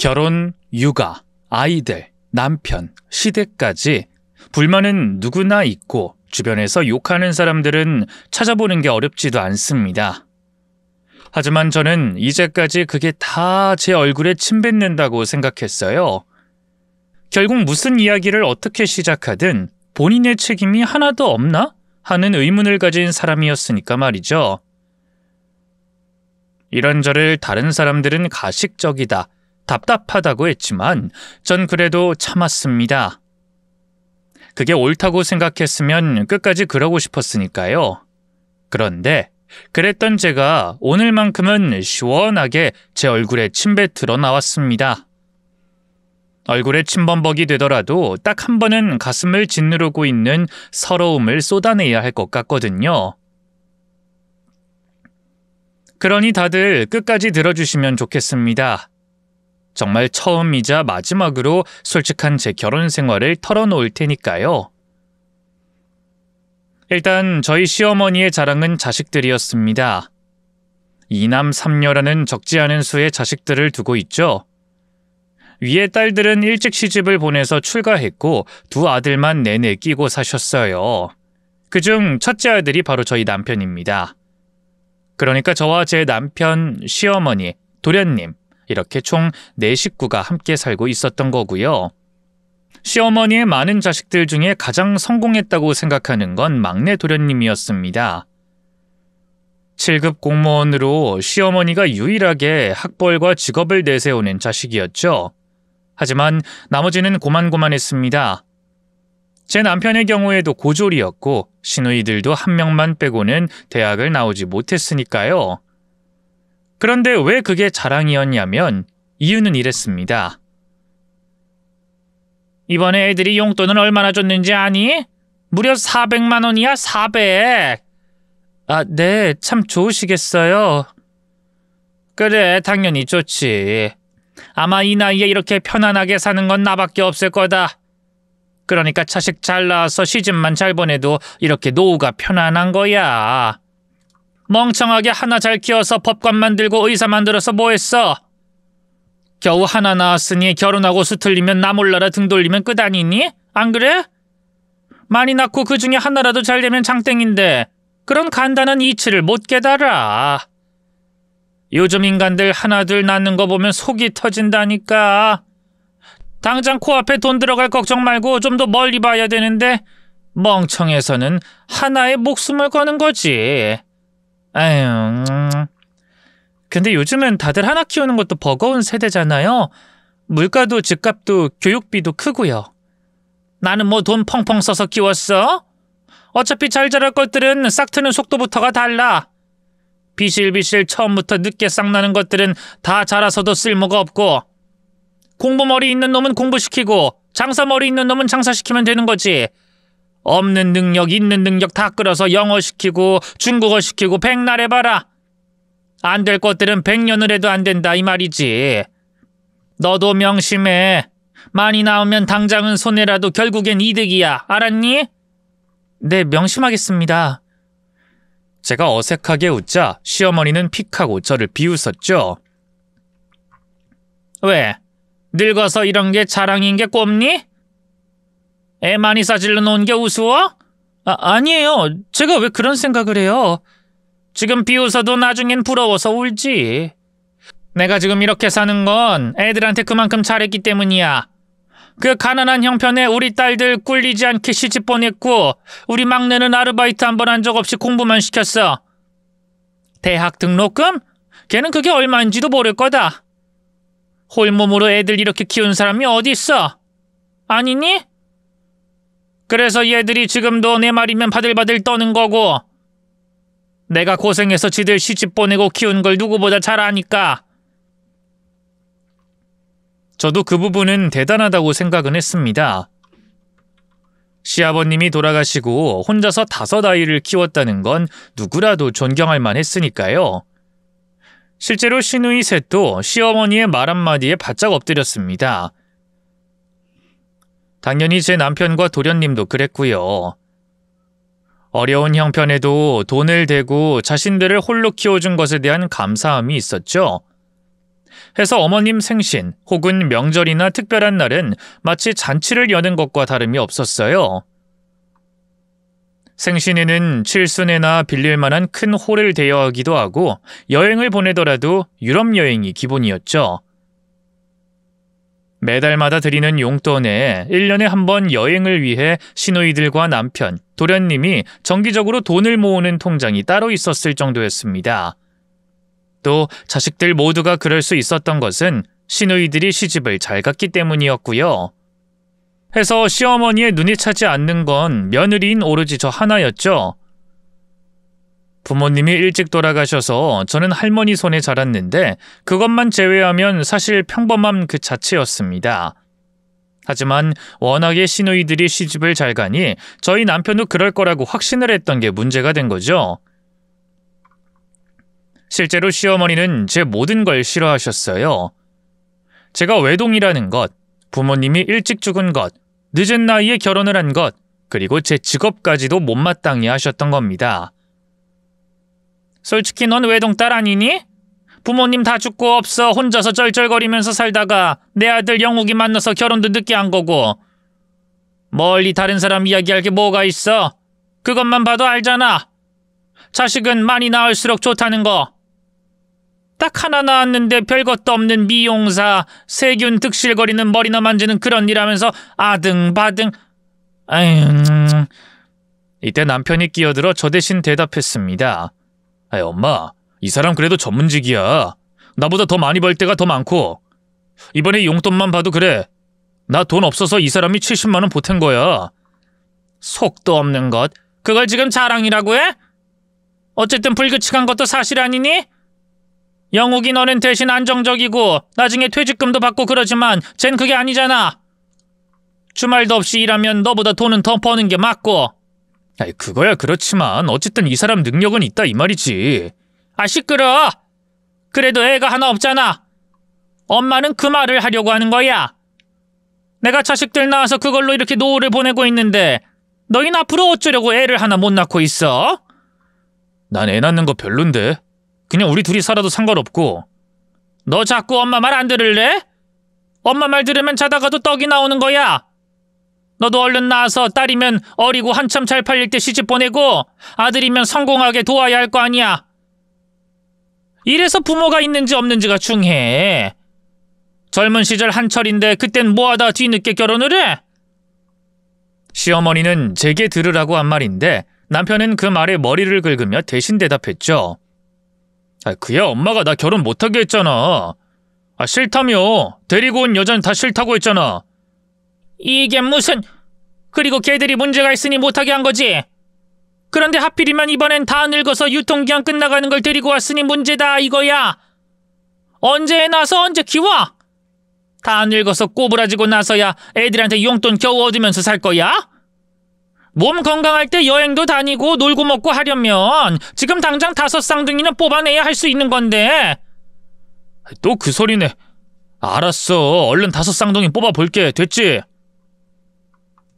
결혼, 육아, 아이들, 남편, 시댁까지 불만은 누구나 있고 주변에서 욕하는 사람들은 찾아보는 게 어렵지도 않습니다. 하지만 저는 이제까지 그게 다 제 얼굴에 침 뱉는다고 생각했어요. 결국 무슨 이야기를 어떻게 시작하든 본인의 책임이 하나도 없나? 하는 의문을 가진 사람이었으니까 말이죠. 이런 저를 다른 사람들은 가식적이다, 답답하다고 했지만 전 그래도 참았습니다. 그게 옳다고 생각했으면 끝까지 그러고 싶었으니까요. 그런데 그랬던 제가 오늘만큼은 시원하게 제 얼굴에 침뱉으러 나왔습니다. 얼굴에 침범벅이 되더라도 딱 한 번은 가슴을 짓누르고 있는 서러움을 쏟아내야 할 것 같거든요. 그러니 다들 끝까지 들어주시면 좋겠습니다. 정말 처음이자 마지막으로 솔직한 제 결혼 생활을 털어놓을 테니까요. 일단 저희 시어머니의 자랑은 자식들이었습니다. 2남 3녀라는 적지 않은 수의 자식들을 두고 있죠. 위에 딸들은 일찍 시집을 보내서 출가했고 두 아들만 내내 끼고 사셨어요. 그중 첫째 아들이 바로 저희 남편입니다. 그러니까 저와 제 남편, 시어머니, 도련님 이렇게 총 4식구가 함께 살고 있었던 거고요. 시어머니의 많은 자식들 중에 가장 성공했다고 생각하는 건 막내 도련님이었습니다. 7급 공무원으로 시어머니가 유일하게 학벌과 직업을 내세우는 자식이었죠. 하지만 나머지는 고만고만했습니다. 제 남편의 경우에도 고졸이었고 시누이들도 한 명만 빼고는 대학을 나오지 못했으니까요. 그런데 왜 그게 자랑이었냐면 이유는 이랬습니다. 이번에 애들이 용돈은 얼마나 줬는지 아니? 무려 400만 원이야, 400. 아, 네, 참 좋으시겠어요. 그래, 당연히 좋지. 아마 이 나이에 이렇게 편안하게 사는 건 나밖에 없을 거다. 그러니까 자식 잘 낳아서 시집만 잘 보내도 이렇게 노후가 편안한 거야. 멍청하게 하나 잘 키워서 법관 만들고 의사 만들어서 뭐 했어? 겨우 하나 낳았으니 결혼하고 수틀리면 나 몰라라 등 돌리면 끝 아니니? 안 그래? 많이 낳고 그 중에 하나라도 잘 되면 장땡인데 그런 간단한 이치를 못 깨달아. 요즘 인간들 하나 둘 낳는 거 보면 속이 터진다니까. 당장 코앞에 돈 들어갈 걱정 말고 좀 더 멀리 봐야 되는데 멍청해서는 하나의 목숨을 거는 거지. 아유. 근데 요즘은 다들 하나 키우는 것도 버거운 세대잖아요. 물가도 집값도 교육비도 크고요. 나는 뭐 돈 펑펑 써서 키웠어? 어차피 잘 자랄 것들은 싹 트는 속도부터가 달라. 비실비실 처음부터 늦게 싹 나는 것들은 다 자라서도 쓸모가 없고 공부머리 있는 놈은 공부시키고 장사머리 있는 놈은 장사시키면 되는 거지. 없는 능력 있는 능력 다 끌어서 영어 시키고 중국어 시키고 백날 해봐라. 안 될 것들은 100년을 해도 안 된다 이 말이지. 너도 명심해. 많이 나오면 당장은 손해라도 결국엔 이득이야. 알았니? 네, 명심하겠습니다. 제가 어색하게 웃자 시어머니는 픽하고 저를 비웃었죠. 왜? 늙어서 이런 게 자랑인 게 꼽니? 애 많이 싸질러 놓은 게 우스워? 아니에요. 제가 왜 그런 생각을 해요. 지금 비웃어도 나중엔 부러워서 울지. 내가 지금 이렇게 사는 건 애들한테 그만큼 잘했기 때문이야. 그 가난한 형편에 우리 딸들 꿀리지 않게 시집 보냈고 우리 막내는 아르바이트 한 번 한 적 없이 공부만 시켰어. 대학 등록금? 걔는 그게 얼마인지도 모를 거다. 홀몸으로 애들 이렇게 키운 사람이 어디 있어? 아니니? 그래서 얘들이 지금도 내 말이면 바들바들 떠는 거고 내가 고생해서 지들 시집 보내고 키운 걸 누구보다 잘 아니까. 저도 그 부분은 대단하다고 생각은 했습니다. 시아버님이 돌아가시고 혼자서 5 아이를 키웠다는 건 누구라도 존경할 만했으니까요. 실제로 시누이 셋도 시어머니의 말 한마디에 바짝 엎드렸습니다. 당연히 제 남편과 도련님도 그랬고요. 어려운 형편에도 돈을 대고 자신들을 홀로 키워준 것에 대한 감사함이 있었죠. 해서 어머님 생신 혹은 명절이나 특별한 날은 마치 잔치를 여는 것과 다름이 없었어요. 생신에는 칠순회나 빌릴 만한 큰 홀을 대여하기도 하고 여행을 보내더라도 유럽 여행이 기본이었죠. 매달마다 드리는 용돈에 1년에 한 번 여행을 위해 시누이들과 남편, 도련님이 정기적으로 돈을 모으는 통장이 따로 있었을 정도였습니다. 또 자식들 모두가 그럴 수 있었던 것은 시누이들이 시집을 잘 갔기 때문이었고요. 해서 시어머니의 눈이 차지 않는 건 며느리인 오로지 저 하나였죠. 부모님이 일찍 돌아가셔서 저는 할머니 손에 자랐는데 그것만 제외하면 사실 평범함 그 자체였습니다. 하지만 워낙에 시누이들이 시집을 잘 가니 저희 남편도 그럴 거라고 확신을 했던 게 문제가 된 거죠. 실제로 시어머니는 제 모든 걸 싫어하셨어요. 제가 외동이라는 것, 부모님이 일찍 죽은 것, 늦은 나이에 결혼을 한 것, 그리고 제 직업까지도 못마땅해 하셨던 겁니다. 솔직히 넌 외동딸 아니니? 부모님 다 죽고 없어 혼자서 쩔쩔거리면서 살다가 내 아들 영욱이 만나서 결혼도 늦게 한 거고. 멀리 다른 사람 이야기할 게 뭐가 있어? 그것만 봐도 알잖아. 자식은 많이 낳을수록 좋다는 거. 딱 하나 낳았는데 별것도 없는 미용사, 세균 득실거리는 머리나 만지는 그런 일 하면서 아등바등. 이때 남편이 끼어들어 저 대신 대답했습니다. 엄마, 이 사람 그래도 전문직이야. 나보다 더 많이 벌 때가 더 많고. 이번에 용돈만 봐도 그래. 나 돈 없어서 이 사람이 70만 원 보탠 거야. 속도 없는 것. 그걸 지금 자랑이라고 해? 어쨌든 불규칙한 것도 사실 아니니? 영욱이 너는 대신 안정적이고 나중에 퇴직금도 받고 그러지만 쟨 그게 아니잖아. 주말도 없이 일하면 너보다 돈은 더 버는 게 맞고. 그거야 그렇지만 어쨌든 이 사람 능력은 있다 이 말이지. 시끄러. 그래도 애가 하나 없잖아. 엄마는 그 말을 하려고 하는 거야. 내가 자식들 낳아서 그걸로 이렇게 노후를 보내고 있는데 너희는 앞으로 어쩌려고 애를 하나 못 낳고 있어? 난 애 낳는 거 별론데. 그냥 우리 둘이 살아도 상관없고. 너 자꾸 엄마 말 안 들을래? 엄마 말 들으면 자다가도 떡이 나오는 거야. 너도 얼른 낳아서 딸이면 어리고 한참 잘 팔릴 때 시집 보내고 아들이면 성공하게 도와야 할 거 아니야. 이래서 부모가 있는지 없는지가 중요해. 젊은 시절 한철인데 그땐 뭐하다 뒤늦게 결혼을 해? 시어머니는 제게 들으라고 한 말인데 남편은 그 말에 머리를 긁으며 대신 대답했죠. 그야 엄마가 나 결혼 못하게 했잖아. 싫다며. 데리고 온 여자는 다 싫다고 했잖아. 이게 무슨... 그리고 걔들이 문제가 있으니 못하게 한 거지. 그런데 하필이면 이번엔 다 늙어서 유통기한 끝나가는 걸 데리고 왔으니 문제다 이거야. 언제 애 낳아서 언제 키워? 다 늙어서 꼬부라지고 나서야 애들한테 용돈 겨우 얻으면서 살 거야? 몸 건강할 때 여행도 다니고 놀고 먹고 하려면 지금 당장 5쌍둥이는 뽑아내야 할 수 있는 건데. 또 그 소리네. 알았어. 얼른 5쌍둥이 뽑아볼게. 됐지?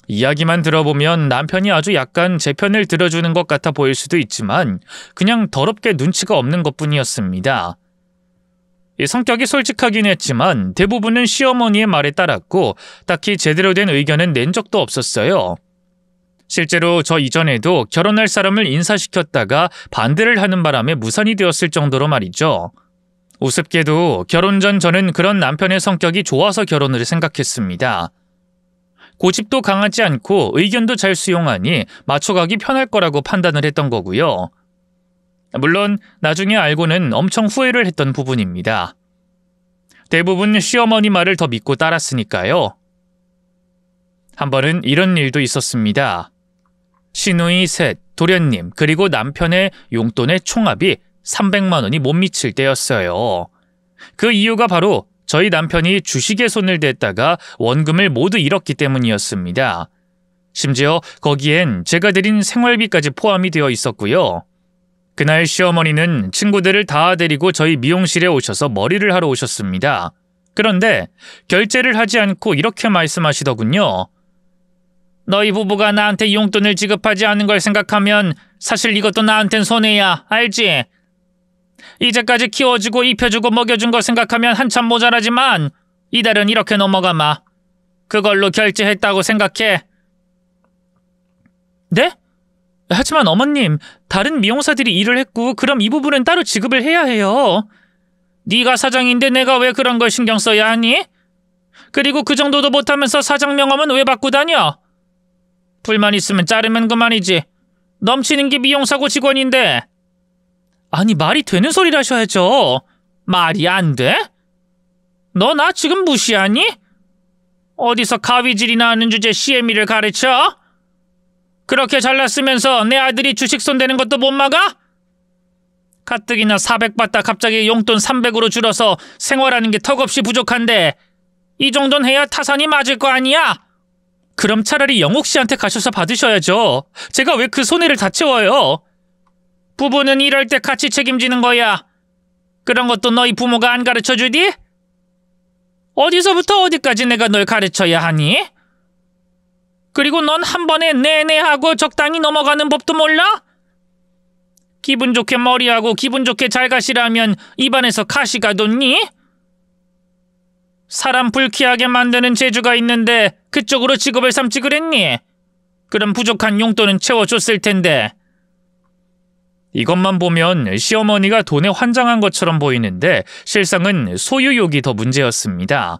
이야기만 들어보면 남편이 아주 약간 제 편을 들어주는 것 같아 보일 수도 있지만 그냥 더럽게 눈치가 없는 것뿐이었습니다. 성격이 솔직하긴 했지만 대부분은 시어머니의 말에 따랐고 딱히 제대로 된 의견은 낸 적도 없었어요. 실제로 저 이전에도 결혼할 사람을 인사시켰다가 반대를 하는 바람에 무산이 되었을 정도로 말이죠. 우습게도 결혼 전 저는 그런 남편의 성격이 좋아서 결혼을 생각했습니다. 고집도 강하지 않고 의견도 잘 수용하니 맞춰가기 편할 거라고 판단을 했던 거고요. 물론 나중에 알고는 엄청 후회를 했던 부분입니다. 대부분 시어머니 말을 더 믿고 따랐으니까요. 한 번은 이런 일도 있었습니다. 시누이 셋, 도련님, 그리고 남편의 용돈의 총합이 300만 원이 못 미칠 때였어요. 그 이유가 바로 저희 남편이 주식에 손을 댔다가 원금을 모두 잃었기 때문이었습니다. 심지어 거기엔 제가 드린 생활비까지 포함이 되어 있었고요. 그날 시어머니는 친구들을 다 데리고 저희 미용실에 오셔서 머리를 하러 오셨습니다. 그런데 결제를 하지 않고 이렇게 말씀하시더군요. 너희 부부가 나한테 용돈을 지급하지 않은 걸 생각하면 사실 이것도 나한텐 손해야. 알지? 이제까지 키워주고 입혀주고 먹여준 거 생각하면 한참 모자라지만 이달은 이렇게 넘어가마. 그걸로 결제했다고 생각해. 네? 하지만 어머님, 다른 미용사들이 일을 했고 그럼 이 부분은 따로 지급을 해야 해요. 네가 사장인데 내가 왜 그런 걸 신경 써야 하니? 그리고 그 정도도 못하면서 사장 명함은 왜 받고 다녀? 불만 있으면 자르면 그만이지. 넘치는 게 미용사고 직원인데. 아니, 말이 되는 소리를 하셔야죠. 말이 안 돼? 너 나 지금 무시하니? 어디서 가위질이나 하는 주제 CME를 가르쳐? 그렇게 잘났으면서 내 아들이 주식 손대는 것도 못 막아? 가뜩이나 400 받다 갑자기 용돈 300으로 줄어서 생활하는 게 턱없이 부족한데 이 정도는 해야 타산이 맞을 거 아니야? 그럼 차라리 영옥 씨한테 가셔서 받으셔야죠. 제가 왜 그 손해를 다 채워요? 부부는 이럴 때 같이 책임지는 거야. 그런 것도 너희 부모가 안 가르쳐주디? 어디서부터 어디까지 내가 널 가르쳐야 하니? 그리고 넌 한 번에 네네 하고 적당히 넘어가는 법도 몰라? 기분 좋게 머리하고 기분 좋게 잘 가시라면 입안에서 가시가 돋니? 사람 불쾌하게 만드는 재주가 있는데 그쪽으로 직업을 삼지 그랬니? 그럼 부족한 용돈은 채워줬을 텐데. 이것만 보면 시어머니가 돈에 환장한 것처럼 보이는데 실상은 소유욕이 더 문제였습니다.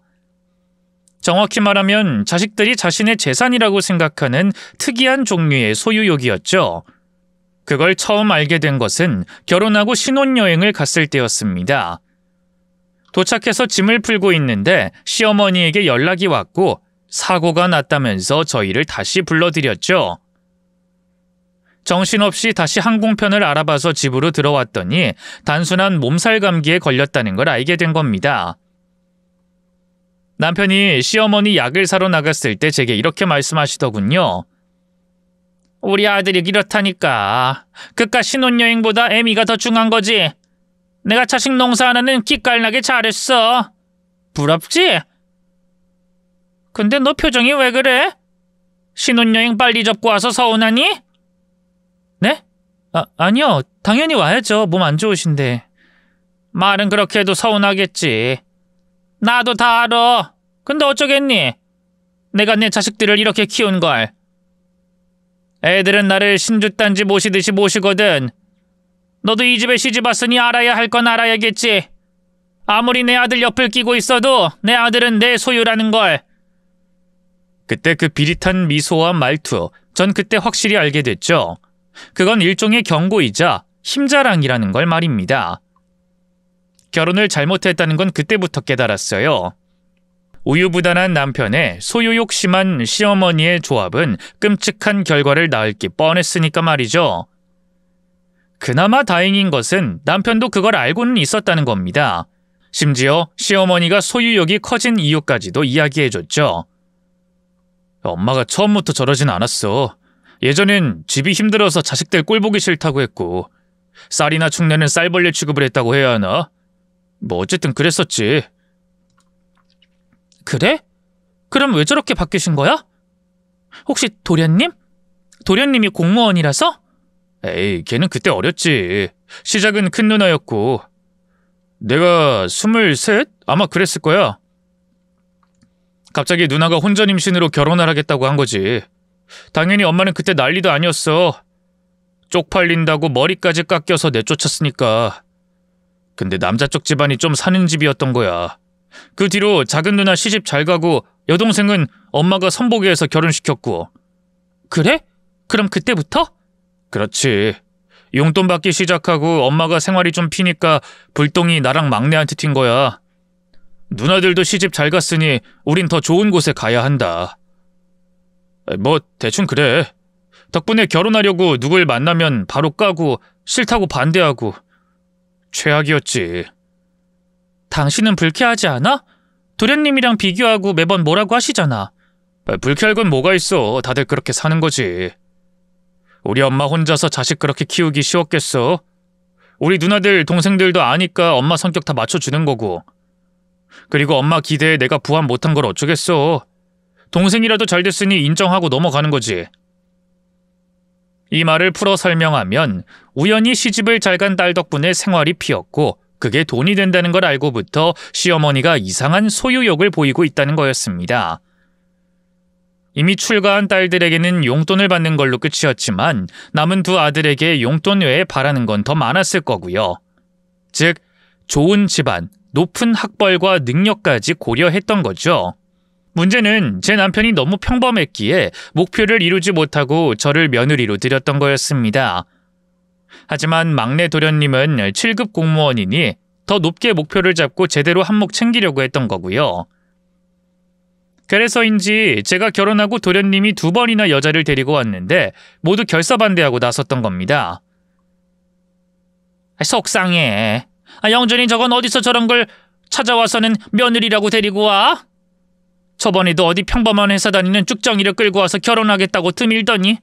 정확히 말하면 자식들이 자신의 재산이라고 생각하는 특이한 종류의 소유욕이었죠. 그걸 처음 알게 된 것은 결혼하고 신혼여행을 갔을 때였습니다. 도착해서 짐을 풀고 있는데 시어머니에게 연락이 왔고 사고가 났다면서 저희를 다시 불러들였죠. 정신없이 다시 항공편을 알아봐서 집으로 들어왔더니 단순한 몸살 감기에 걸렸다는 걸 알게 된 겁니다. 남편이 시어머니 약을 사러 나갔을 때 제게 이렇게 말씀하시더군요. 우리 아들이 이렇다니까. 그깟 신혼여행보다 애미가 더 중요한 거지. 내가 자식 농사 하나는 기깔나게 잘했어. 부럽지? 근데 너 표정이 왜 그래? 신혼여행 빨리 접고 와서 서운하니? 네? 아니요. 당연히 와야죠. 몸 안 좋으신데. 말은 그렇게 해도 서운하겠지. 나도 다 알아. 근데 어쩌겠니? 내가 내 자식들을 이렇게 키운걸. 애들은 나를 신주단지 모시듯이 모시거든. 너도 이 집에 시집 왔으니 알아야 할 건 알아야겠지. 아무리 내 아들 옆을 끼고 있어도 내 아들은 내 소유라는 걸. 그때 그 비릿한 미소와 말투, 전 그때 확실히 알게 됐죠. 그건 일종의 경고이자 힘자랑이라는 걸 말입니다. 결혼을 잘못했다는 건 그때부터 깨달았어요. 우유부단한 남편의 소유욕 심한 시어머니의 조합은 끔찍한 결과를 낳을 게 뻔했으니까 말이죠. 그나마 다행인 것은 남편도 그걸 알고는 있었다는 겁니다. 심지어 시어머니가 소유욕이 커진 이유까지도 이야기해줬죠. 엄마가 처음부터 저러진 않았어. 예전엔 집이 힘들어서 자식들 꼴보기 싫다고 했고 쌀이나 축내는 쌀벌레 취급을 했다고 해야 하나? 뭐 어쨌든 그랬었지. 그래? 그럼 왜 저렇게 바뀌신 거야? 혹시 도련님? 도련님이 공무원이라서? 에이, 걔는 그때 어렸지. 시작은 큰 누나였고. 내가 23? 아마 그랬을 거야. 갑자기 누나가 혼전 임신으로 결혼을 하겠다고 한 거지. 당연히 엄마는 그때 난리도 아니었어. 쪽팔린다고 머리까지 깎여서 내쫓았으니까. 근데 남자 쪽 집안이 좀 사는 집이었던 거야. 그 뒤로 작은 누나 시집 잘 가고 여동생은 엄마가 선보기해서 결혼시켰고. 그래? 그럼 그때부터? 그렇지. 용돈 받기 시작하고 엄마가 생활이 좀 피니까 불똥이 나랑 막내한테 튄 거야. 누나들도 시집 잘 갔으니 우린 더 좋은 곳에 가야 한다. 뭐 대충 그래. 덕분에 결혼하려고 누굴 만나면 바로 까고 싫다고 반대하고. 최악이었지. 당신은 불쾌하지 않아? 도련님이랑 비교하고 매번 뭐라고 하시잖아. 불쾌할 건 뭐가 있어. 다들 그렇게 사는 거지. 우리 엄마 혼자서 자식 그렇게 키우기 쉬웠겠어? 우리 누나들 동생들도 아니까 엄마 성격 다 맞춰주는 거고. 그리고 엄마 기대에 내가 부합 못한 걸 어쩌겠어. 동생이라도 잘 됐으니 인정하고 넘어가는 거지. 이 말을 풀어 설명하면 우연히 시집을 잘 간 딸 덕분에 생활이 피었고 그게 돈이 된다는 걸 알고부터 시어머니가 이상한 소유욕을 보이고 있다는 거였습니다. 이미 출가한 딸들에게는 용돈을 받는 걸로 끝이었지만 남은 두 아들에게 용돈 외에 바라는 건 더 많았을 거고요. 즉, 좋은 집안, 높은 학벌과 능력까지 고려했던 거죠. 문제는 제 남편이 너무 평범했기에 목표를 이루지 못하고 저를 며느리로 들였던 거였습니다. 하지만 막내 도련님은 7급 공무원이니 더 높게 목표를 잡고 제대로 한몫 챙기려고 했던 거고요. 그래서인지 제가 결혼하고 도련님이 2번이나 여자를 데리고 왔는데 모두 결사반대하고 나섰던 겁니다. 속상해. 영준이 저건 어디서 저런 걸 찾아와서는 며느리라고 데리고 와? 저번에도 어디 평범한 회사 다니는 쭉정이를 끌고 와서 결혼하겠다고 드밀더니.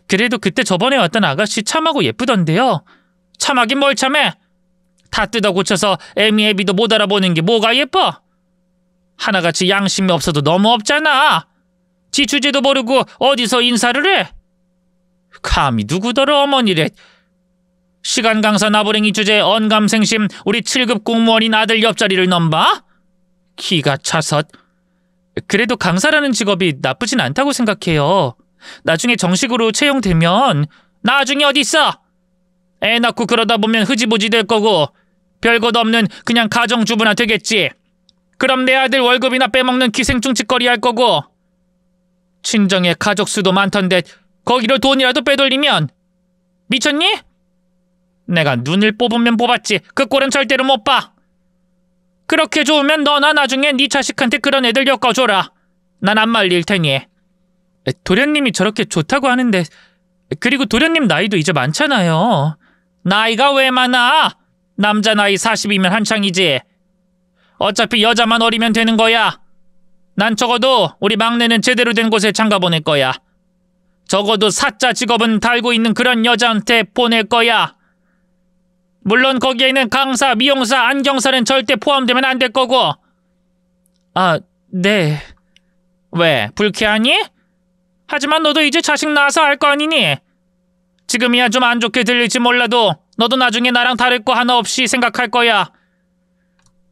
그래도 그때 저번에 왔던 아가씨 참하고 예쁘던데요. 참하긴 뭘 참해. 다 뜯어 고쳐서 애미애비도 못 알아보는 게 뭐가 예뻐? 하나같이 양심이 없어도 너무 없잖아. 지 주제도 모르고 어디서 인사를 해? 감히 누구더러 어머니래. 시간 강사 나부랭이 주제에 언감생심 우리 7급 공무원인 아들 옆자리를 넘봐? 기가 차서. 그래도 강사라는 직업이 나쁘진 않다고 생각해요. 나중에 정식으로 채용되면 나중에 어딨어? 애 낳고 그러다 보면 흐지부지 될 거고 별것 없는 그냥 가정주부나 되겠지. 그럼 내 아들 월급이나 빼먹는 기생충 짓거리 할 거고. 친정에 가족 수도 많던데 거기로 돈이라도 빼돌리면 미쳤니? 내가 눈을 뽑으면 뽑았지 그 꼴은 절대로 못 봐. 그렇게 좋으면 너나 나중에 네 자식한테 그런 애들 엮어줘라. 난 안 말릴 테니. 도련님이 저렇게 좋다고 하는데 그리고 도련님 나이도 이제 많잖아요. 나이가 왜 많아? 남자 나이 40이면 한창이지. 어차피 여자만 어리면 되는 거야. 난 적어도 우리 막내는 제대로 된 곳에 장가 보낼 거야. 적어도 사자 직업은 달고 있는 그런 여자한테 보낼 거야. 물론 거기에는 강사, 미용사, 안경사는 절대 포함되면 안 될 거고. 아, 네. 왜? 불쾌하니? 하지만 너도 이제 자식 낳아서 알 거 아니니? 지금이야 좀 안 좋게 들릴지 몰라도 너도 나중에 나랑 다를 거 하나 없이 생각할 거야.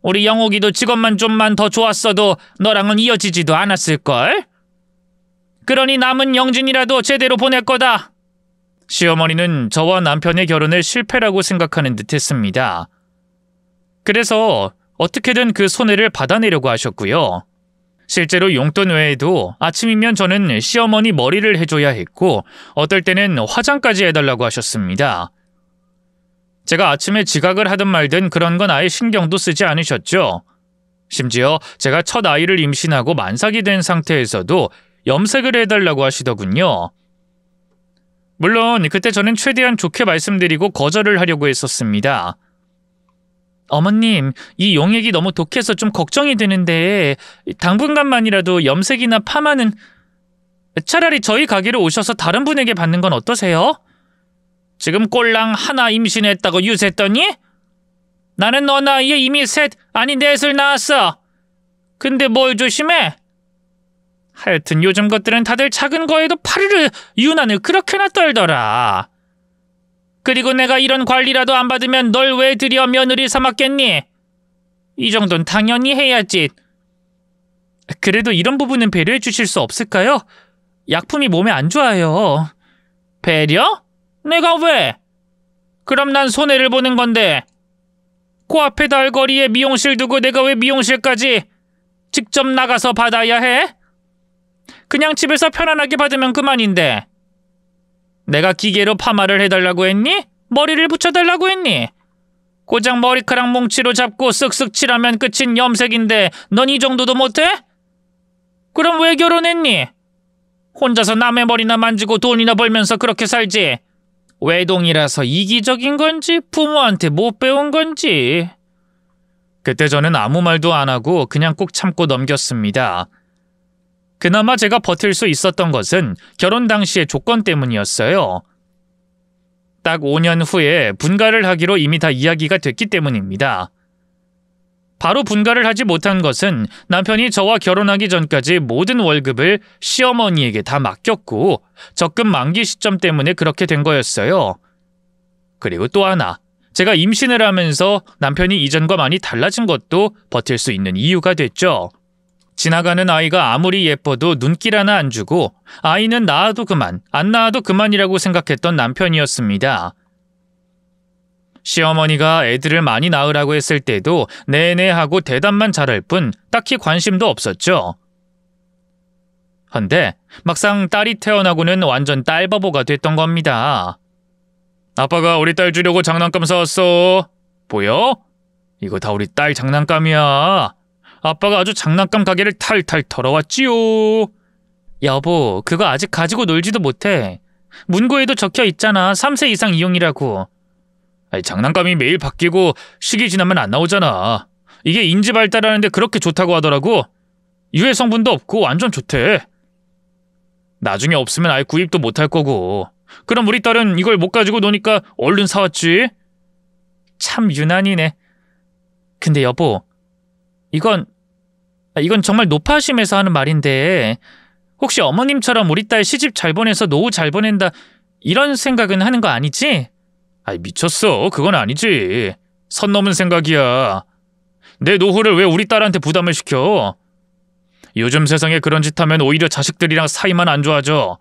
우리 영옥이도 직업만 좀만 더 좋았어도 너랑은 이어지지도 않았을걸? 그러니 남은 영진이라도 제대로 보낼 거다. 시어머니는 저와 남편의 결혼을 실패라고 생각하는 듯 했습니다. 그래서 어떻게든 그 손해를 받아내려고 하셨고요. 실제로 용돈 외에도 아침이면 저는 시어머니 머리를 해줘야 했고 어떨 때는 화장까지 해달라고 하셨습니다. 제가 아침에 지각을 하든 말든 그런 건 아예 신경도 쓰지 않으셨죠. 심지어 제가 첫 아이를 임신하고 만삭이 된 상태에서도 염색을 해달라고 하시더군요. 물론 그때 저는 최대한 좋게 말씀드리고 거절을 하려고 했었습니다. 어머님, 이 용액이 너무 독해서 좀 걱정이 되는데 당분간만이라도 염색이나 파마는 차라리 저희 가게로 오셔서 다른 분에게 받는 건 어떠세요? 지금 꼴랑 하나 임신했다고 유세했더니? 나는 너 나이에 이미 넷을 낳았어. 근데 뭘 조심해? 하여튼 요즘 것들은 다들 작은 거에도 파르르 유난을 그렇게나 떨더라. 그리고 내가 이런 관리라도 안 받으면 널 왜 들여 며느리 삼았겠니? 이 정도는 당연히 해야지. 그래도 이런 부분은 배려해 주실 수 없을까요? 약품이 몸에 안 좋아요. 배려? 내가 왜? 그럼 난 손해를 보는 건데. 코앞에 달거리에 미용실 두고 내가 왜 미용실까지 직접 나가서 받아야 해? 그냥 집에서 편안하게 받으면 그만인데. 내가 기계로 파마를 해달라고 했니? 머리를 붙여달라고 했니? 고작 머리카락 뭉치로 잡고 쓱쓱 칠하면 끝인 염색인데 넌 이 정도도 못해? 그럼 왜 결혼했니? 혼자서 남의 머리나 만지고 돈이나 벌면서 그렇게 살지. 외동이라서 이기적인 건지 부모한테 못 배운 건지. 그때 저는 아무 말도 안 하고 그냥 꼭 참고 넘겼습니다. 그나마 제가 버틸 수 있었던 것은 결혼 당시의 조건 때문이었어요. 딱 5년 후에 분가를 하기로 이미 다 이야기가 됐기 때문입니다. 바로 분가를 하지 못한 것은 남편이 저와 결혼하기 전까지 모든 월급을 시어머니에게 다 맡겼고 적금 만기 시점 때문에 그렇게 된 거였어요. 그리고 또 하나, 제가 임신을 하면서 남편이 이전과 많이 달라진 것도 버틸 수 있는 이유가 됐죠. 지나가는 아이가 아무리 예뻐도 눈길 하나 안 주고 아이는 낳아도 그만, 안 낳아도 그만이라고 생각했던 남편이었습니다. 시어머니가 애들을 많이 낳으라고 했을 때도 네네 하고 대답만 잘할 뿐 딱히 관심도 없었죠. 헌데 막상 딸이 태어나고는 완전 딸바보가 됐던 겁니다. 아빠가 우리 딸 주려고 장난감 사왔어. 보여? 이거 다 우리 딸 장난감이야. 아빠가 아주 장난감 가게를 탈탈 털어왔지요. 여보, 그거 아직 가지고 놀지도 못해. 문구에도 적혀 있잖아. 3세 이상 이용이라고. 아니, 장난감이 매일 바뀌고 시기 지나면 안 나오잖아. 이게 인지 발달하는데 그렇게 좋다고 하더라고. 유해 성분도 없고 완전 좋대. 나중에 없으면 아예 구입도 못할 거고. 그럼 우리 딸은 이걸 못 가지고 노니까 얼른 사왔지. 참 유난이네. 근데 여보, 이건 정말 노파심에서 하는 말인데 혹시 어머님처럼 우리 딸 시집 잘 보내서 노후 잘 보낸다 이런 생각은 하는 거 아니지? 아이, 미쳤어. 그건 아니지. 선 넘은 생각이야. 내 노후를 왜 우리 딸한테 부담을 시켜? 요즘 세상에 그런 짓 하면 오히려 자식들이랑 사이만 안 좋아져.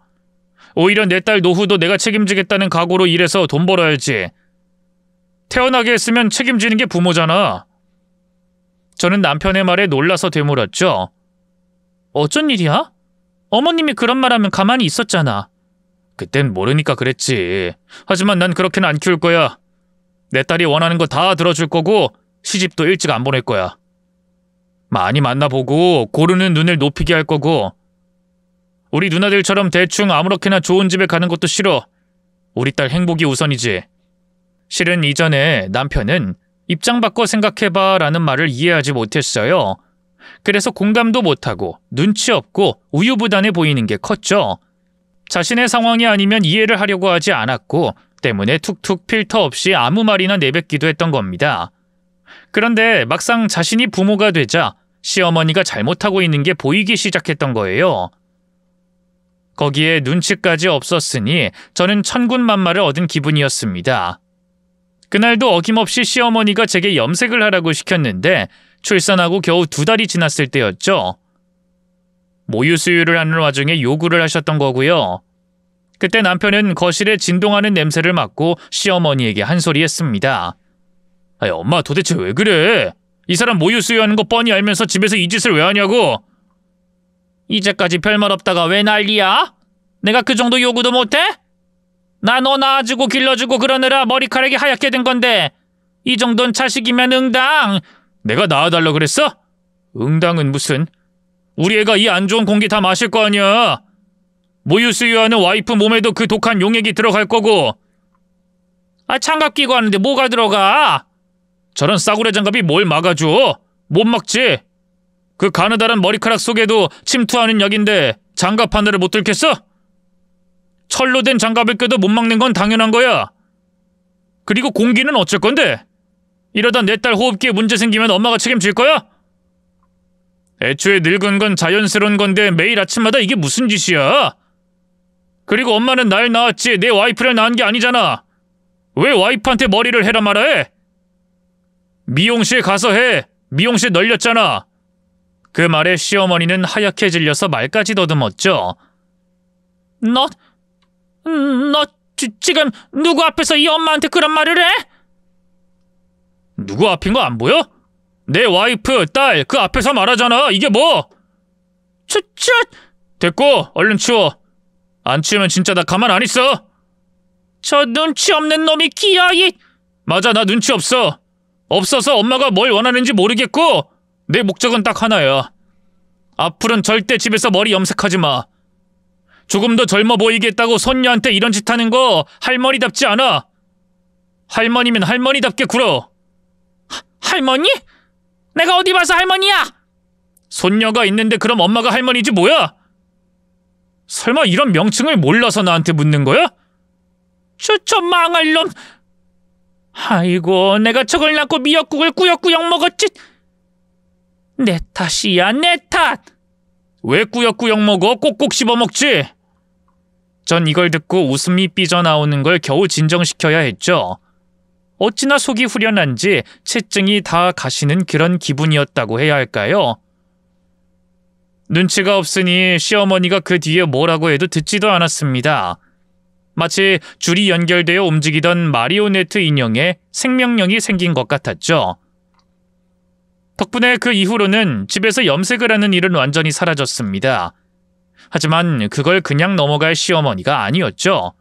오히려 내 딸 노후도 내가 책임지겠다는 각오로 일해서 돈 벌어야지. 태어나게 했으면 책임지는 게 부모잖아. 저는 남편의 말에 놀라서 되물었죠. 어쩐 일이야? 어머님이 그런 말하면 가만히 있었잖아. 그땐 모르니까 그랬지. 하지만 난 그렇게는 안 키울 거야. 내 딸이 원하는 거 다 들어줄 거고 시집도 일찍 안 보낼 거야. 많이 만나보고 고르는 눈을 높이게 할 거고 우리 누나들처럼 대충 아무렇게나 좋은 집에 가는 것도 싫어. 우리 딸 행복이 우선이지. 실은 이전에 남편은 입장 바꿔 생각해봐 라는 말을 이해하지 못했어요. 그래서 공감도 못하고 눈치 없고 우유부단해 보이는 게 컸죠. 자신의 상황이 아니면 이해를 하려고 하지 않았고 때문에 툭툭 필터 없이 아무 말이나 내뱉기도 했던 겁니다. 그런데 막상 자신이 부모가 되자 시어머니가 잘못하고 있는 게 보이기 시작했던 거예요. 거기에 눈치까지 없었으니 저는 천군만마를 얻은 기분이었습니다. 그날도 어김없이 시어머니가 제게 염색을 하라고 시켰는데 출산하고 겨우 2달이 지났을 때였죠. 모유 수유를 하는 와중에 요구를 하셨던 거고요. 그때 남편은 거실에 진동하는 냄새를 맡고 시어머니에게 한 소리 했습니다. 아니, 엄마 도대체 왜 그래? 이 사람 모유 수유하는 거 뻔히 알면서 집에서 이 짓을 왜 하냐고? 이제까지 별말 없다가 왜 난리야? 내가 그 정도 요구도 못해? 나 너 낳아주고 길러주고 그러느라 머리카락이 하얗게 된 건데 이 정도는 자식이면 응당. 내가 낳아달라 그랬어? 응당은 무슨. 우리 애가 이 안 좋은 공기 다 마실 거 아니야. 모유 수유하는 와이프 몸에도 그 독한 용액이 들어갈 거고. 아, 장갑 끼고 하는데 뭐가 들어가? 저런 싸구려 장갑이 뭘 막아줘? 못 막지. 그 가느다란 머리카락 속에도 침투하는 약인데 장갑 하나를 못 들겠어? 철로 된 장갑을 껴도 못 막는 건 당연한 거야. 그리고 공기는 어쩔 건데? 이러다 내 딸 호흡기에 문제 생기면 엄마가 책임질 거야? 애초에 늙은 건 자연스러운 건데 매일 아침마다 이게 무슨 짓이야? 그리고 엄마는 날 낳았지 내 와이프를 낳은 게 아니잖아. 왜 와이프한테 머리를 해라 말아해? 미용실 가서 해. 미용실 널렸잖아. 그 말에 시어머니는 하얗게 질려서 말까지 더듬었죠. 너 지금 누구 앞에서 이 엄마한테 그런 말을 해? 누구 앞인 거 안 보여? 내 와이프, 딸 그 앞에서 말하잖아. 이게 뭐? 됐고 얼른 치워. 안 치우면 진짜 나 가만 안 있어. 저 눈치 없는 놈이 기어이. 맞아, 나 눈치 없어. 없어서 엄마가 뭘 원하는지 모르겠고 내 목적은 딱 하나야. 앞으로는 절대 집에서 머리 염색하지 마. 조금 더 젊어 보이겠다고 손녀한테 이런 짓 하는 거 할머니답지 않아. 할머니면 할머니답게 굴어. 할머니? 내가 어디 봐서 할머니야? 손녀가 있는데 그럼 엄마가 할머니지 뭐야? 설마 이런 명칭을 몰라서 나한테 묻는 거야? 저 망할 놈. 아이고, 내가 저걸 낳고 미역국을 꾸역꾸역 먹었지. 내 탓이야, 내 탓! 왜 꾸역꾸역 먹어? 꼭꼭 씹어먹지! 전 이걸 듣고 웃음이 삐져나오는 걸 겨우 진정시켜야 했죠. 어찌나 속이 후련한지 체증이 다 가시는 그런 기분이었다고 해야 할까요? 눈치가 없으니 시어머니가 그 뒤에 뭐라고 해도 듣지도 않았습니다. 마치 줄이 연결되어 움직이던 마리오네트 인형에 생명력이 생긴 것 같았죠. 덕분에 그 이후로는 집에서 염색을 하는 일은 완전히 사라졌습니다. 하지만 그걸 그냥 넘어갈 시어머니가 아니었죠.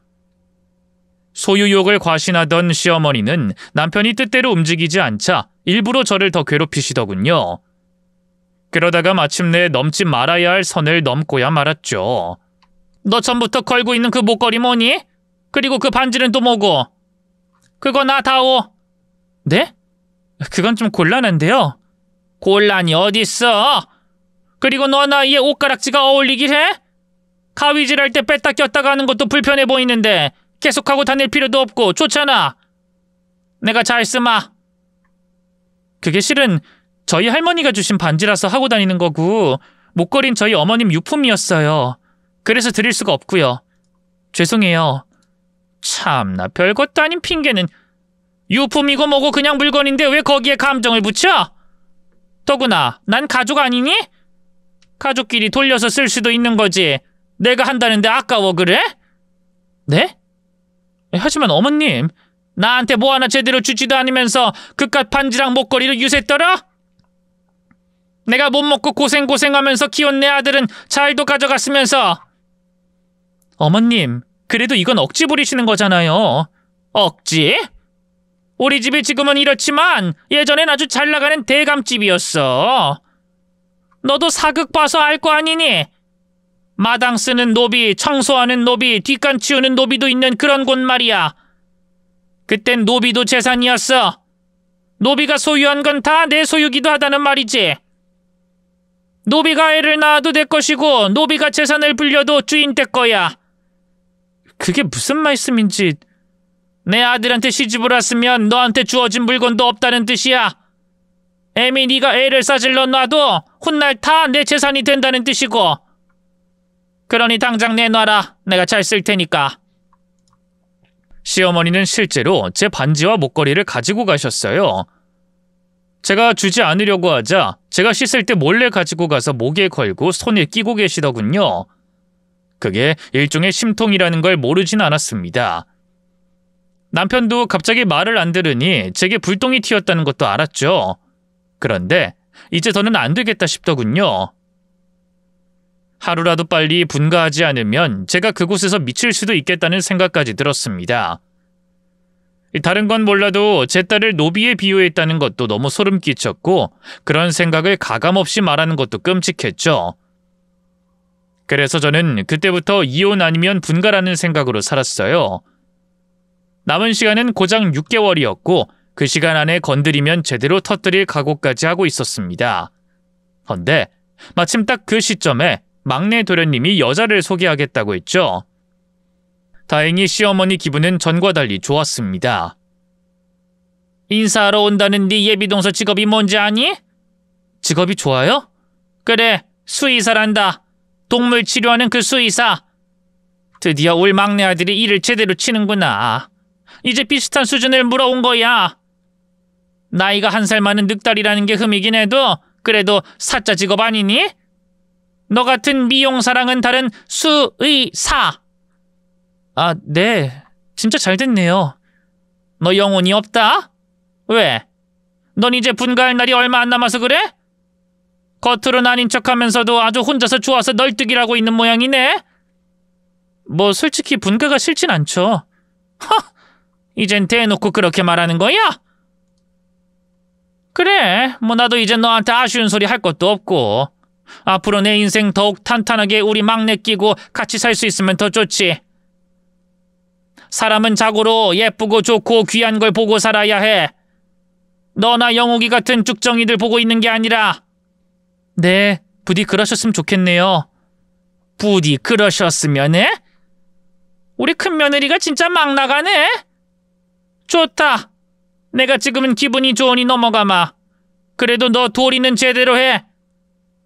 소유욕을 과신하던 시어머니는 남편이 뜻대로 움직이지 않자 일부러 저를 더 괴롭히시더군요. 그러다가 마침내 넘지 말아야 할 선을 넘고야 말았죠. 너 전부터 걸고 있는 그 목걸이 뭐니? 그리고 그 반지는 또 뭐고? 그거 나 다오. 네? 그건 좀 곤란한데요. 곤란이 어딨어? 그리고 너 나이에 옷가락지가 어울리길 해? 가위질할 때 뺐다 꼈다가 하는 것도 불편해 보이는데 계속하고 다닐 필요도 없고 좋잖아. 내가 잘 쓰마. 그게 실은 저희 할머니가 주신 반지라서 하고 다니는 거고 목걸이는 저희 어머님 유품이었어요. 그래서 드릴 수가 없고요. 죄송해요. 참나 별것도 아닌 핑계는. 유품이고 뭐고 그냥 물건인데 왜 거기에 감정을 붙여? 더구나 난 가족 아니니? 가족끼리 돌려서 쓸 수도 있는 거지. 내가 한다는데 아까워 그래? 네? 하지만 어머님, 나한테 뭐 하나 제대로 주지도 않으면서 그깟 반지랑 목걸이를 유세 떨어? 내가 못 먹고 고생하면서 키운 내 아들은 잘도 가져갔으면서. 어머님, 그래도 이건 억지 부리시는 거잖아요. 억지? 우리 집이 지금은 이렇지만 예전엔 아주 잘 나가는 대감집이었어. 너도 사극 봐서 알 거 아니니? 마당 쓰는 노비, 청소하는 노비, 뒷간 치우는 노비도 있는 그런 곳 말이야. 그땐 노비도 재산이었어. 노비가 소유한 건 다 내 소유기도 하다는 말이지. 노비가 애를 낳아도 내 것이고 노비가 재산을 불려도 주인 때 거야. 그게 무슨 말씀인지. 내 아들한테 시집을 왔으면 너한테 주어진 물건도 없다는 뜻이야. 애미 네가 애를 싸질러 놔도 훗날 다 내 재산이 된다는 뜻이고. 그러니 당장 내놔라. 내가 잘 쓸 테니까. 시어머니는 실제로 제 반지와 목걸이를 가지고 가셨어요. 제가 주지 않으려고 하자 제가 씻을 때 몰래 가지고 가서 목에 걸고 손에 끼고 계시더군요. 그게 일종의 심통이라는 걸 모르진 않았습니다. 남편도 갑자기 말을 안 들으니 제게 불똥이 튀었다는 것도 알았죠. 그런데 이제 더는 안 되겠다 싶더군요. 하루라도 빨리 분가하지 않으면 제가 그곳에서 미칠 수도 있겠다는 생각까지 들었습니다. 다른 건 몰라도 제 딸을 노비에 비유했다는 것도 너무 소름 끼쳤고 그런 생각을 가감없이 말하는 것도 끔찍했죠. 그래서 저는 그때부터 이혼 아니면 분가라는 생각으로 살았어요. 남은 시간은 고작 6개월이었고 그 시간 안에 건드리면 제대로 터뜨릴 각오까지 하고 있었습니다. 헌데 마침 딱 그 시점에 막내 도련님이 여자를 소개하겠다고 했죠. 다행히 시어머니 기분은 전과 달리 좋았습니다. 인사하러 온다는 네 예비동서 직업이 뭔지 아니? 직업이 좋아요? 그래, 수의사란다. 동물 치료하는 그 수의사. 드디어 올 막내 아들이 일을 제대로 치는구나. 이제 비슷한 수준을 물어온 거야. 나이가 1살 많은 늑달이라는 게 흠이긴 해도 그래도 사자 직업 아니니? 너 같은 미용사랑은 다른 수의사. 아, 네. 진짜 잘 됐네요. 너 영혼이 없다? 왜? 넌 이제 분가할 날이 얼마 안 남아서 그래? 겉으로는 아닌 척하면서도 아주 혼자서 좋아서 널뛰기라고 있는 모양이네? 뭐 솔직히 분가가 싫진 않죠. 허! 이젠 대놓고 그렇게 말하는 거야? 그래, 뭐 나도 이제 너한테 아쉬운 소리 할 것도 없고 앞으로 내 인생 더욱 탄탄하게 우리 막내 끼고 같이 살 수 있으면 더 좋지. 사람은 자고로 예쁘고 좋고 귀한 걸 보고 살아야 해. 너나 영욱이 같은 쭉정이들 보고 있는 게 아니라. 네, 부디 그러셨으면 좋겠네요. 부디 그러셨으면 해? 우리 큰며느리가 진짜 막 나가네? 좋다. 내가 지금은 기분이 좋으니 넘어가마. 그래도 너 도리는 제대로 해.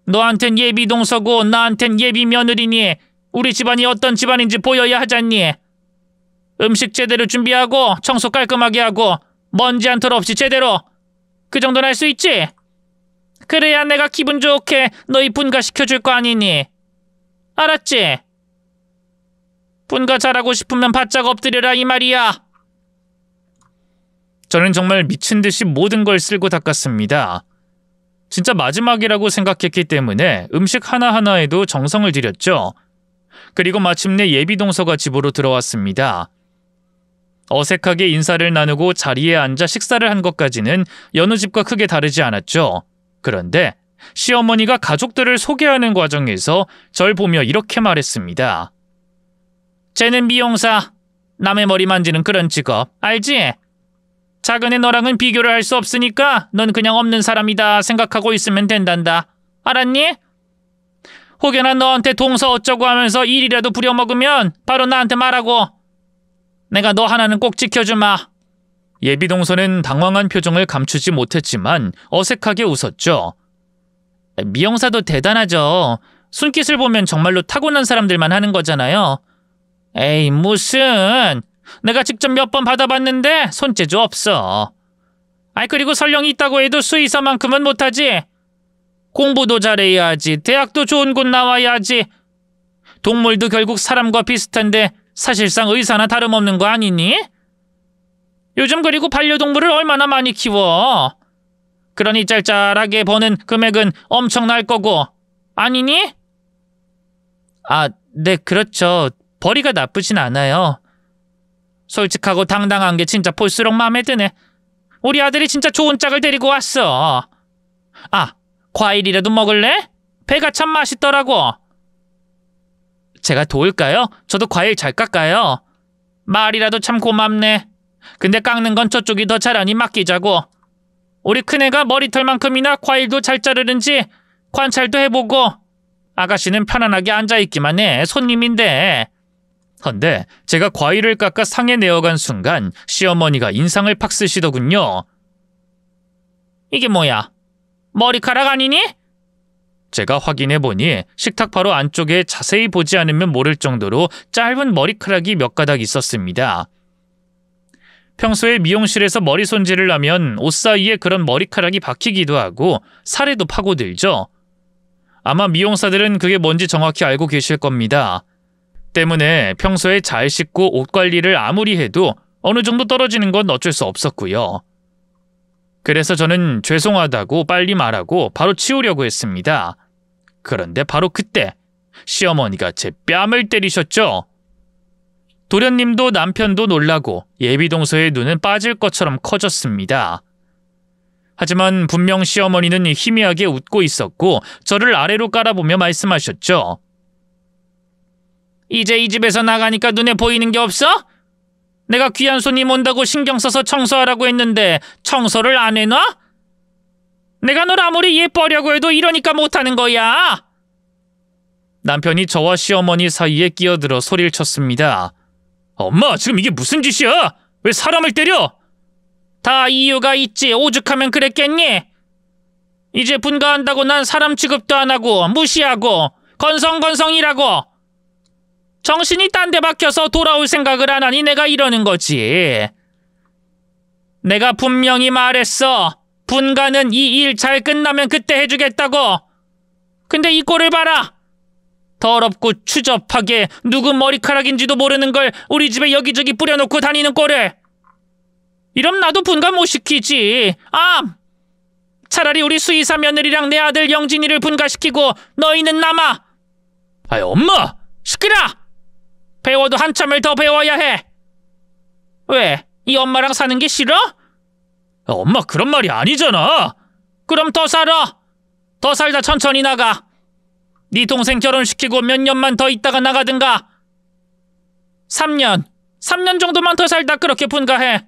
너한텐 예비 동서고 나한텐 예비 며느리니 우리 집안이 어떤 집안인지 보여야 하잖니. 음식 제대로 준비하고 청소 깔끔하게 하고 먼지 한 털 없이 제대로. 그 정도는 할 수 있지? 그래야 내가 기분 좋게 너희 분가시켜줄 거 아니니. 알았지? 분가 잘하고 싶으면 바짝 엎드려라 이 말이야. 저는 정말 미친 듯이 모든 걸 쓸고 닦았습니다. 진짜 마지막이라고 생각했기 때문에 음식 하나하나에도 정성을 들였죠. 그리고 마침내 예비 동서가 집으로 들어왔습니다. 어색하게 인사를 나누고 자리에 앉아 식사를 한 것까지는 여느 집과 크게 다르지 않았죠. 그런데 시어머니가 가족들을 소개하는 과정에서 절 보며 이렇게 말했습니다. 쟤는 미용사, 남의 머리 만지는 그런 직업, 알지? 작은애 너랑은 비교를 할 수 없으니까 넌 그냥 없는 사람이다 생각하고 있으면 된단다. 알았니? 혹여나 너한테 동서 어쩌고 하면서 일이라도 부려먹으면 바로 나한테 말하고. 내가 너 하나는 꼭 지켜주마. 예비 동서는 당황한 표정을 감추지 못했지만 어색하게 웃었죠. 미용사도 대단하죠. 손깃을 보면 정말로 타고난 사람들만 하는 거잖아요. 에이 무슨. 내가 직접 몇 번 받아봤는데 손재주 없어. 아이 그리고 설령이 있다고 해도 수의사만큼은 못하지. 공부도 잘해야지. 대학도 좋은 곳 나와야지. 동물도 결국 사람과 비슷한데 사실상 의사나 다름없는 거 아니니? 요즘 그리고 반려동물을 얼마나 많이 키워. 그러니 짤짤하게 버는 금액은 엄청날 거고. 아니니? 아, 네 그렇죠. 벌이가 나쁘진 않아요. 솔직하고 당당한 게 진짜 볼수록 마음에 드네. 우리 아들이 진짜 좋은 짝을 데리고 왔어. 아, 과일이라도 먹을래? 배가 참 맛있더라고. 제가 도울까요? 저도 과일 잘 깎아요. 말이라도 참 고맙네. 근데 깎는 건 저쪽이 더 잘하니 맡기자고. 우리 큰애가 머리털만큼이나 과일도 잘 자르는지 관찰도 해보고. 아가씨는 편안하게 앉아있기만 해. 손님인데. 헌데 제가 과일을 깎아 상에 내어간 순간 시어머니가 인상을 팍 쓰시더군요. 이게 뭐야? 머리카락 아니니? 제가 확인해보니 식탁 바로 안쪽에 자세히 보지 않으면 모를 정도로 짧은 머리카락이 몇 가닥 있었습니다. 평소에 미용실에서 머리 손질을 하면 옷 사이에 그런 머리카락이 박히기도 하고 살에도 파고들죠. 아마 미용사들은 그게 뭔지 정확히 알고 계실 겁니다. 때문에 평소에 잘 씻고 옷 관리를 아무리 해도 어느 정도 떨어지는 건 어쩔 수 없었고요. 그래서 저는 죄송하다고 빨리 말하고 바로 치우려고 했습니다. 그런데 바로 그때 시어머니가 제 뺨을 때리셨죠. 도련님도 남편도 놀라고 예비동서의 눈은 빠질 것처럼 커졌습니다. 하지만 분명 시어머니는 희미하게 웃고 있었고 저를 아래로 깔아보며 말씀하셨죠. 이제 이 집에서 나가니까 눈에 보이는 게 없어? 내가 귀한 손님 온다고 신경 써서 청소하라고 했는데 청소를 안 해놔? 내가 널 아무리 예뻐하려고 해도 이러니까 못하는 거야. 남편이 저와 시어머니 사이에 끼어들어 소리를 쳤습니다. 엄마, 지금 이게 무슨 짓이야? 왜 사람을 때려? 다 이유가 있지. 오죽하면 그랬겠니? 이제 분가한다고 난 사람 취급도 안 하고 무시하고 건성건성이라고. 정신이 딴 데 박혀서 돌아올 생각을 안 하니 내가 이러는 거지. 내가 분명히 말했어. 분가는 이 일 잘 끝나면 그때 해주겠다고. 근데 이 꼴을 봐라. 더럽고 추접하게 누구 머리카락인지도 모르는 걸 우리 집에 여기저기 뿌려놓고 다니는 꼴을. 이럼 나도 분가 못 시키지. 차라리 우리 수의사 며느리랑 내 아들 영진이를 분가시키고 너희는 남아. 아이 엄마! 시끄러! 배워도 한참을 더 배워야 해. 왜? 이 엄마랑 사는 게 싫어? 엄마 그런 말이 아니잖아. 그럼 더 살아. 더 살다 천천히 나가. 네 동생 결혼시키고 몇 년만 더 있다가 나가든가. 3년 정도만 더 살다 그렇게 분가해.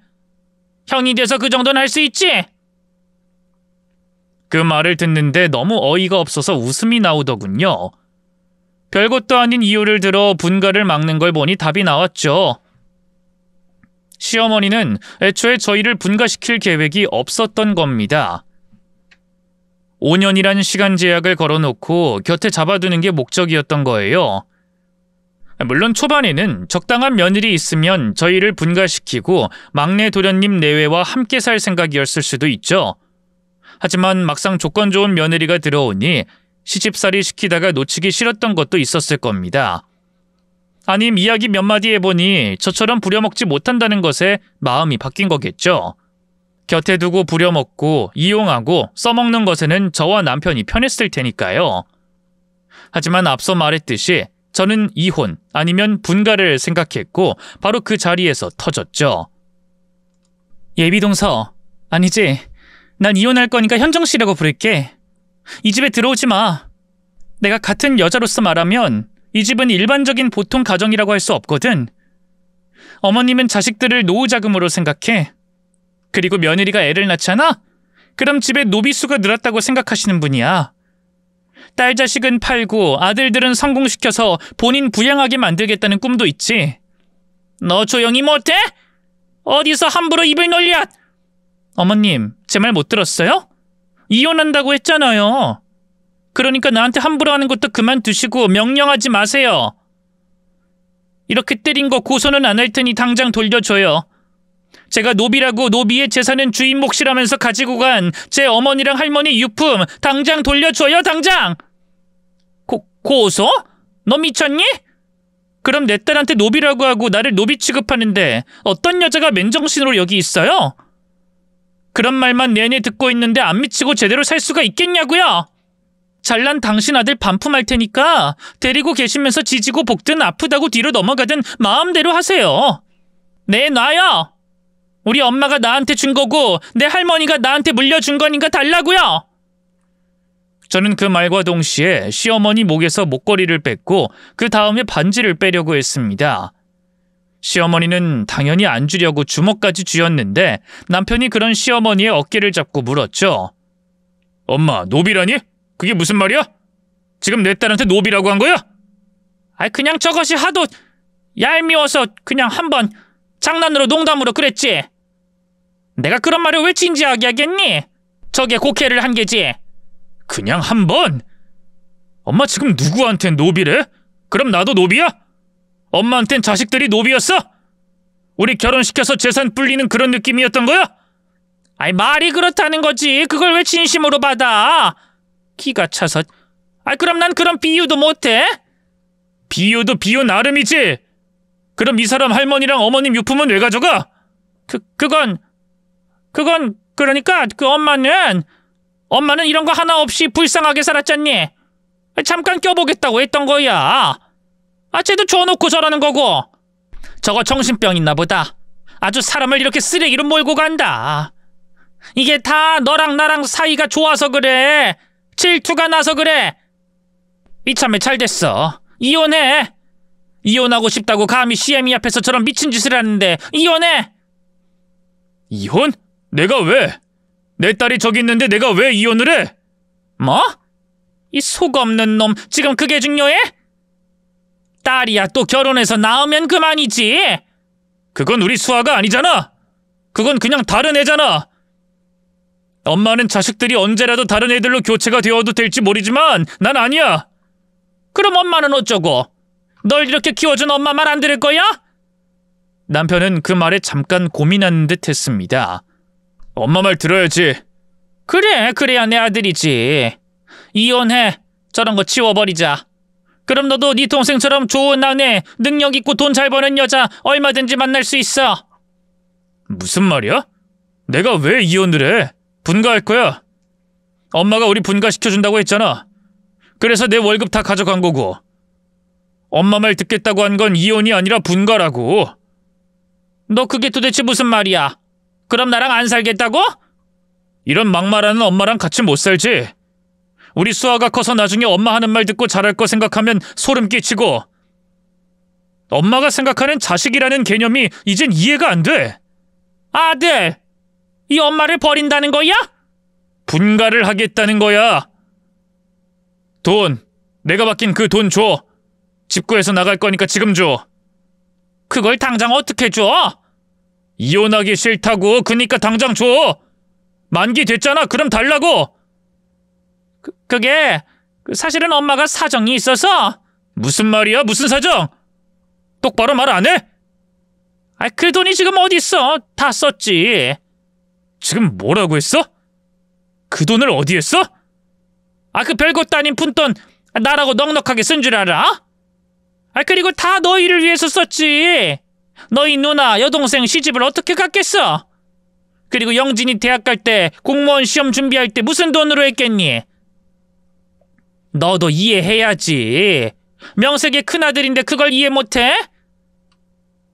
형이 돼서 그 정도는 할 수 있지? 그 말을 듣는데 너무 어이가 없어서 웃음이 나오더군요. 별것도 아닌 이유를 들어 분가를 막는 걸 보니 답이 나왔죠. 시어머니는 애초에 저희를 분가시킬 계획이 없었던 겁니다. 5년이란 시간 제약을 걸어놓고 곁에 잡아두는 게 목적이었던 거예요. 물론 초반에는 적당한 며느리 있으면 저희를 분가시키고 막내 도련님 내외와 함께 살 생각이었을 수도 있죠. 하지만 막상 조건 좋은 며느리가 들어오니 시집살이 시키다가 놓치기 싫었던 것도 있었을 겁니다. 아님 이야기 몇 마디 해보니 저처럼 부려먹지 못한다는 것에 마음이 바뀐 거겠죠. 곁에 두고 부려먹고 이용하고 써먹는 것에는 저와 남편이 편했을 테니까요. 하지만 앞서 말했듯이 저는 이혼 아니면 분가를 생각했고 바로 그 자리에서 터졌죠. 예비동서, 아니지. 난 이혼할 거니까 현정씨라고 부를게. 이 집에 들어오지 마. 내가 같은 여자로서 말하면 이 집은 일반적인 보통 가정이라고 할 수 없거든. 어머님은 자식들을 노후자금으로 생각해. 그리고 며느리가 애를 낳잖아? 그럼 집에 노비수가 늘었다고 생각하시는 분이야. 딸 자식은 팔고 아들들은 성공시켜서 본인 부양하게 만들겠다는 꿈도 있지. 너 조용히 못해? 어디서 함부로 입을 놀려? 어머님, 제 말 못 들었어요? 이혼한다고 했잖아요. 그러니까 나한테 함부로 하는 것도 그만두시고 명령하지 마세요. 이렇게 때린 거 고소는 안 할 테니 당장 돌려줘요. 제가 노비라고 노비의 재산은 주인 몫이라면서 가지고 간 제 어머니랑 할머니 유품 당장 돌려줘요, 당장! 고소? 너 미쳤니? 그럼 내 딸한테 노비라고 하고 나를 노비 취급하는데 어떤 여자가 맨정신으로 여기 있어요? 그런 말만 내내 듣고 있는데 안 미치고 제대로 살 수가 있겠냐고요? 잘난 당신 아들 반품할 테니까 데리고 계시면서 지지고 볶든 아프다고 뒤로 넘어가든 마음대로 하세요. 내놔요. 우리 엄마가 나한테 준 거고 내 할머니가 나한테 물려준 거니까 달라고요. 저는 그 말과 동시에 시어머니 목에서 목걸이를 뺐고 그 다음에 반지를 빼려고 했습니다. 시어머니는 당연히 안 주려고 주먹까지 쥐었는데 남편이 그런 시어머니의 어깨를 잡고 물었죠. 엄마, 노비라니? 그게 무슨 말이야? 지금 내 딸한테 노비라고 한 거야? 그냥 저것이 하도 얄미워서 그냥 한번 장난으로 농담으로 그랬지. 내가 그런 말을 왜 진지하게 하겠니? 저게 곡해를 한 게지. 그냥 한 번? 엄마 지금 누구한테 노비래? 그럼 나도 노비야? 엄마한텐 자식들이 노비였어? 우리 결혼시켜서 재산 불리는 그런 느낌이었던 거야? 말이 그렇다는 거지. 그걸 왜 진심으로 받아? 기가 차서. 그럼 난 그런 비유도 못해? 비유도 비유 나름이지. 그럼 이 사람 할머니랑 어머님 유품은 왜 가져가? 그건 그러니까 그 엄마는 이런 거 하나 없이 불쌍하게 살았잖니. 잠깐 껴보겠다고 했던 거야. 쟤도 줘놓고 저러는 거고. 저거 정신병 있나 보다. 아주 사람을 이렇게 쓰레기로 몰고 간다. 이게 다 너랑 나랑 사이가 좋아서 그래. 질투가 나서 그래. 이참에 잘 됐어. 이혼해. 이혼하고 싶다고 감히 시애미 앞에서 저런 미친 짓을 하는데 이혼해. 이혼? 내가 왜? 내 딸이 저기 있는데 내가 왜 이혼을 해? 뭐? 이 속 없는 놈, 지금 그게 중요해? 딸이야 또 결혼해서 낳으면 그만이지. 그건 우리 수아가 아니잖아. 그건 그냥 다른 애잖아. 엄마는 자식들이 언제라도 다른 애들로 교체가 되어도 될지 모르지만 난 아니야. 그럼 엄마는 어쩌고? 널 이렇게 키워준 엄마 말 안 들을 거야? 남편은 그 말에 잠깐 고민하는 듯 했습니다. 엄마 말 들어야지. 그래, 그래야 내 아들이지. 이혼해. 저런 거 치워버리자. 그럼 너도 네 동생처럼 좋은 아내, 능력 있고 돈 잘 버는 여자 얼마든지 만날 수 있어. 무슨 말이야? 내가 왜 이혼을 해? 분가할 거야. 엄마가 우리 분가시켜준다고 했잖아. 그래서 내 월급 다 가져간 거고. 엄마 말 듣겠다고 한 건 이혼이 아니라 분가라고. 너 그게 도대체 무슨 말이야? 그럼 나랑 안 살겠다고? 이런 막말하는 엄마랑 같이 못 살지. 우리 수아가 커서 나중에 엄마 하는 말 듣고 잘할 거 생각하면 소름 끼치고. 엄마가 생각하는 자식이라는 개념이 이젠 이해가 안 돼. 아들, 이 엄마를 버린다는 거야? 분가를 하겠다는 거야. 돈, 내가 맡긴 그 돈 줘. 집 구해서 나갈 거니까 지금 줘. 그걸 당장 어떻게 줘? 이혼하기 싫다고. 그니까 당장 줘. 만기 됐잖아. 그럼 달라고. 그게 사실은 엄마가 사정이 있어서. 무슨 말이야? 무슨 사정? 똑바로 말 안 해? 그 돈이 지금 어디 있어? 다 썼지. 지금 뭐라고 했어? 그 돈을 어디에 써? 그 별것도 아닌 푼돈 나라고 넉넉하게 쓴 줄 알아? 그리고 다 너희를 위해서 썼지. 너희 누나, 여동생 시집을 어떻게 갔겠어? 그리고 영진이 대학 갈 때, 공무원 시험 준비할 때 무슨 돈으로 했겠니? 너도 이해해야지. 명색의 큰아들인데 그걸 이해 못해?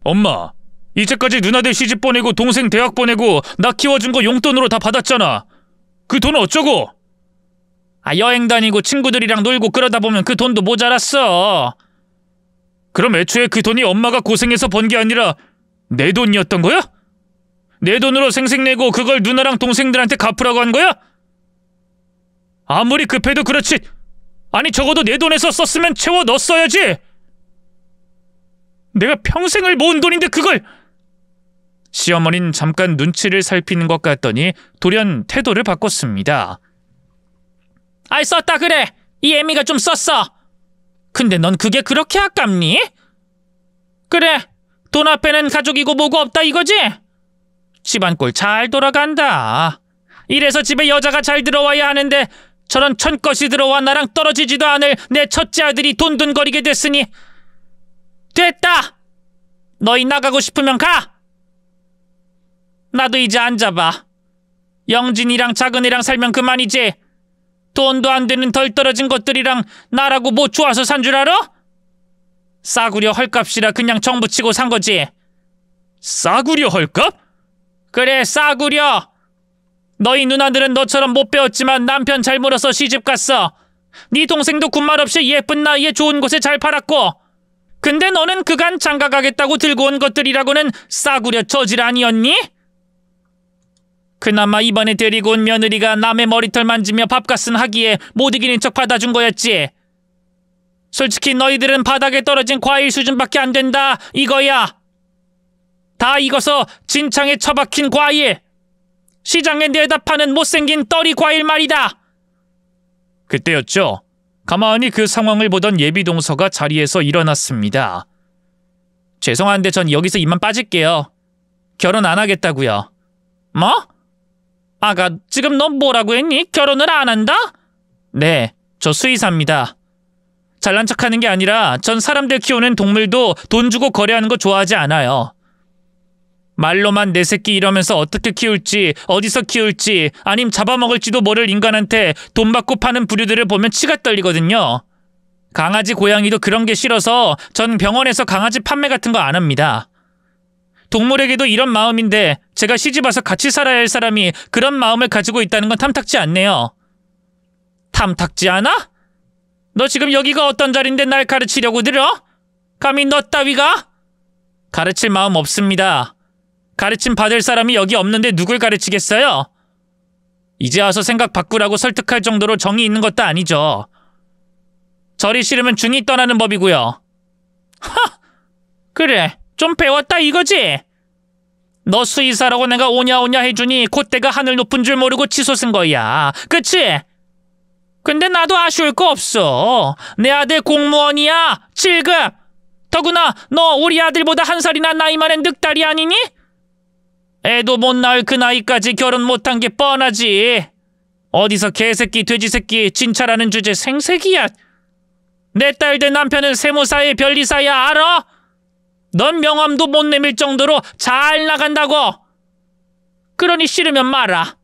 엄마, 이제까지 누나들 시집 보내고 동생 대학 보내고 나 키워준 거 용돈으로 다 받았잖아. 그 돈은 어쩌고? 여행 다니고 친구들이랑 놀고 그러다 보면 그 돈도 모자랐어. 그럼 애초에 그 돈이 엄마가 고생해서 번 게 아니라 내 돈이었던 거야? 내 돈으로 생색내고 그걸 누나랑 동생들한테 갚으라고 한 거야? 아무리 급해도 그렇지. 아니 적어도 내 돈에서 썼으면 채워 넣었어야지. 내가 평생을 모은 돈인데 그걸. 시어머니는 잠깐 눈치를 살피는 것 같더니 돌연 태도를 바꿨습니다. 썼다 그래. 이 애미가 좀 썼어. 근데 넌 그게 그렇게 아깝니? 그래, 돈 앞에는 가족이고 뭐고 없다 이거지? 집안 꼴 잘 돌아간다. 이래서 집에 여자가 잘 들어와야 하는데 저런 천것이 들어와 나랑 떨어지지도 않을 내 첫째 아들이 돈돈거리게 됐으니. 됐다! 너희 나가고 싶으면 가! 나도 이제 앉아봐. 영진이랑 작은애랑 살면 그만이지. 돈도 안 되는 덜 떨어진 것들이랑 나라고 뭐 좋아서 산 줄 알아? 싸구려 헐값이라 그냥 정부치고 산 거지. 싸구려 헐값? 그래, 싸구려. 너희 누나들은 너처럼 못 배웠지만 남편 잘 물어서 시집 갔어. 네 동생도 군말 없이 예쁜 나이에 좋은 곳에 잘 팔았고. 근데 너는 그간 장가 가겠다고 들고 온 것들이라고는 싸구려 저질 아니었니? 그나마 이번에 데리고 온 며느리가 남의 머리털 만지며 밥값은 하기에 못 이기는 척 받아준 거였지. 솔직히 너희들은 바닥에 떨어진 과일 수준밖에 안 된다 이거야. 다 익어서 진창에 처박힌 과일. 시장에 내다 파는 못생긴 떨이 과일 말이다. 그때였죠. 가만히 그 상황을 보던 예비동서가 자리에서 일어났습니다. 죄송한데 전 여기서 이만 빠질게요. 결혼 안 하겠다고요. 뭐? 아가, 지금 너 뭐라고 했니? 결혼을 안 한다? 네, 저 수의사입니다. 잘난 척하는 게 아니라 전 사람들 키우는 동물도 돈 주고 거래하는 거 좋아하지 않아요. 말로만 내 새끼 이러면서 어떻게 키울지, 어디서 키울지, 아님 잡아먹을지도 모를 인간한테 돈 받고 파는 부류들을 보면 치가 떨리거든요. 강아지, 고양이도 그런 게 싫어서 전 병원에서 강아지 판매 같은 거 안 합니다. 동물에게도 이런 마음인데 제가 시집와서 같이 살아야 할 사람이 그런 마음을 가지고 있다는 건 탐탁지 않네요. 탐탁지 않아? 너 지금 여기가 어떤 자리인데 날 가르치려고 들어? 감히 너 따위가? 가르칠 마음 없습니다. 가르침 받을 사람이 여기 없는데 누굴 가르치겠어요? 이제 와서 생각 바꾸라고 설득할 정도로 정이 있는 것도 아니죠. 절이 싫으면 중이 떠나는 법이고요. 하! 그래, 좀 배웠다 이거지? 너 수의사라고 내가 오냐오냐 해주니 콧대가 하늘 높은 줄 모르고 치솟은 쓴 거야. 그치? 근데 나도 아쉬울 거 없어. 내 아들 공무원이야. 7급. 더구나 너 우리 아들보다 1살이나 나이 많은 늑다리 아니니? 애도 못 낳을 그 나이까지 결혼 못한 게 뻔하지. 어디서 개새끼 돼지새끼 진찰하는 주제 생색이야. 내 딸 된 남편은 세무사의 변리사야 알아? 넌 명함도 못 내밀 정도로 잘 나간다고. 그러니 싫으면 말아.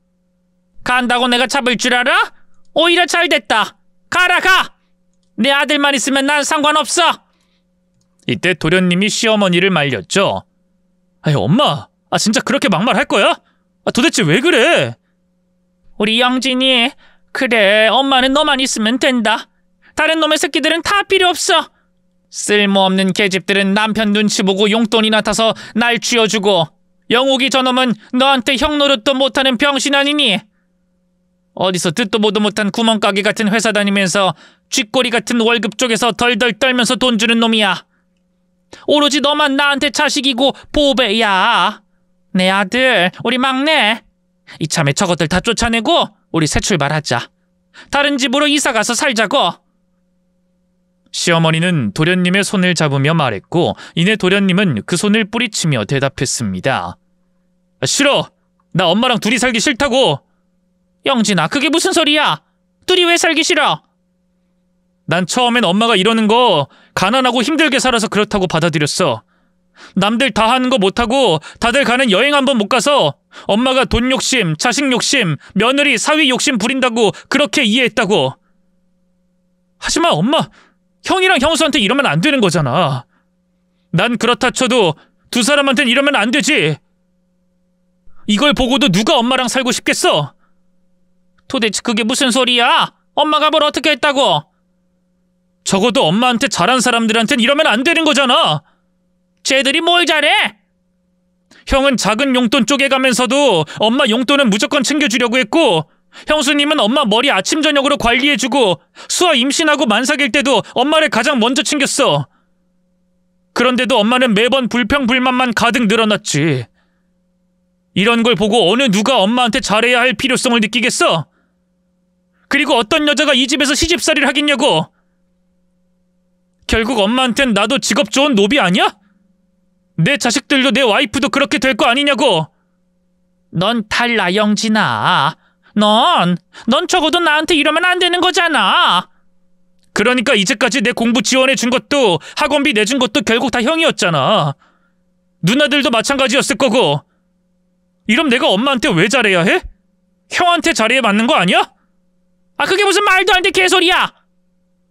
간다고 내가 잡을 줄 알아? 오히려 잘 됐다. 가라 가. 내 아들만 있으면 난 상관없어. 이때 도련님이 시어머니를 말렸죠. 아이 엄마, 진짜 그렇게 막말할 거야? 도대체 왜 그래? 우리 영진이, 그래 엄마는 너만 있으면 된다. 다른 놈의 새끼들은 다 필요 없어. 쓸모없는 계집들은 남편 눈치 보고 용돈이나 타서 날 쥐어주고, 영욱이 저놈은 너한테 형 노릇도 못하는 병신 아니니? 어디서 듣도 보도 못한 구멍가게 같은 회사 다니면서 쥐꼬리 같은 월급 쪽에서 덜덜 떨면서 돈 주는 놈이야. 오로지 너만 나한테 자식이고 보배야. 내 아들, 우리 막내. 이참에 저것들 다 쫓아내고 우리 새 출발하자. 다른 집으로 이사가서 살자고. 시어머니는 도련님의 손을 잡으며 말했고 이내 도련님은 그 손을 뿌리치며 대답했습니다. 싫어. 나 엄마랑 둘이 살기 싫다고. 영진아, 그게 무슨 소리야? 둘이 왜 살기 싫어? 난 처음엔 엄마가 이러는 거 가난하고 힘들게 살아서 그렇다고 받아들였어. 남들 다 하는 거 못하고 다들 가는 여행 한번 못 가서 엄마가 돈 욕심, 자식 욕심, 며느리, 사위 욕심 부린다고 그렇게 이해했다고. 하지만 엄마, 형이랑 형수한테 이러면 안 되는 거잖아. 난 그렇다 쳐도 두 사람한테는 이러면 안 되지. 이걸 보고도 누가 엄마랑 살고 싶겠어? 도대체 그게 무슨 소리야? 엄마가 뭘 어떻게 했다고? 적어도 엄마한테 잘한 사람들한테는 이러면 안 되는 거잖아. 쟤들이 뭘 잘해? 형은 작은 용돈 쪼개가면서도 엄마 용돈은 무조건 챙겨주려고 했고, 형수님은 엄마 머리 아침 저녁으로 관리해주고 수아 임신하고 만삭일 때도 엄마를 가장 먼저 챙겼어. 그런데도 엄마는 매번 불평불만만 가득 늘어났지. 이런 걸 보고 어느 누가 엄마한테 잘해야 할 필요성을 느끼겠어? 그리고 어떤 여자가 이 집에서 시집살이를 하겠냐고. 결국 엄마한텐 나도 직업 좋은 노비 아니야? 내 자식들도 내 와이프도 그렇게 될 거 아니냐고. 넌 달라, 영진아. 넌 적어도 나한테 이러면 안 되는 거잖아. 그러니까 이제까지 내 공부 지원해 준 것도 학원비 내준 것도 결국 다 형이었잖아. 누나들도 마찬가지였을 거고. 이럼 내가 엄마한테 왜 잘해야 해? 형한테 잘해야 맞는 거 아니야? 아, 그게 무슨 말도 안 돼 개소리야.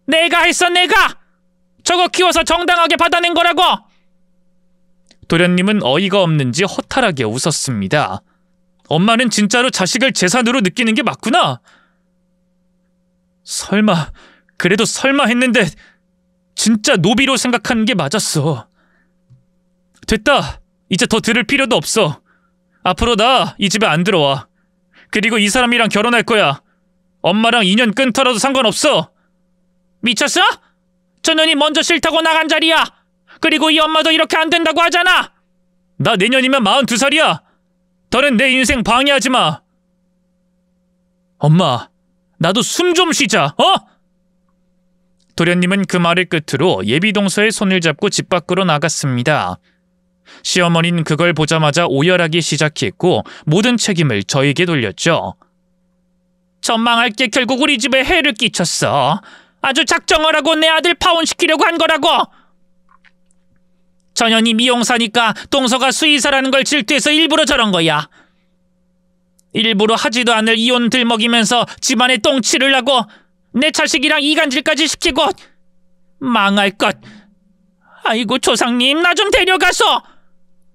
내가 했어, 내가. 저거 키워서 정당하게 받아낸 거라고. 도련님은 어이가 없는지 허탈하게 웃었습니다. 엄마는 진짜로 자식을 재산으로 느끼는 게 맞구나. 설마, 그래도 설마 했는데 진짜 노비로 생각하는 게 맞았어. 됐다. 이제 더 들을 필요도 없어. 앞으로 나 이 집에 안 들어와. 그리고 이 사람이랑 결혼할 거야. 엄마랑 인연 끊더라도 상관없어. 미쳤어? 저년이 먼저 싫다고 나간 자리야. 그리고 이 엄마도 이렇게 안 된다고 하잖아. 나 내년이면 42살이야. 더는 내 인생 방해하지 마. 엄마, 나도 숨 좀 쉬자, 어? 도련님은 그 말을 끝으로 예비동서의 손을 잡고 집 밖으로 나갔습니다. 시어머니는 그걸 보자마자 오열하기 시작했고 모든 책임을 저에게 돌렸죠. 전망할 게 결국 우리 집에 해를 끼쳤어. 아주 작정을 하고 내 아들 파혼시키려고 한 거라고. 전현이 미용사니까 동서가 수의사라는 걸 질투해서 일부러 저런 거야. 일부러 하지도 않을 이혼 들먹이면서 집안에 똥칠을 하고 내 자식이랑 이간질까지 시키고. 망할 것. 아이고 조상님, 나 좀 데려가서.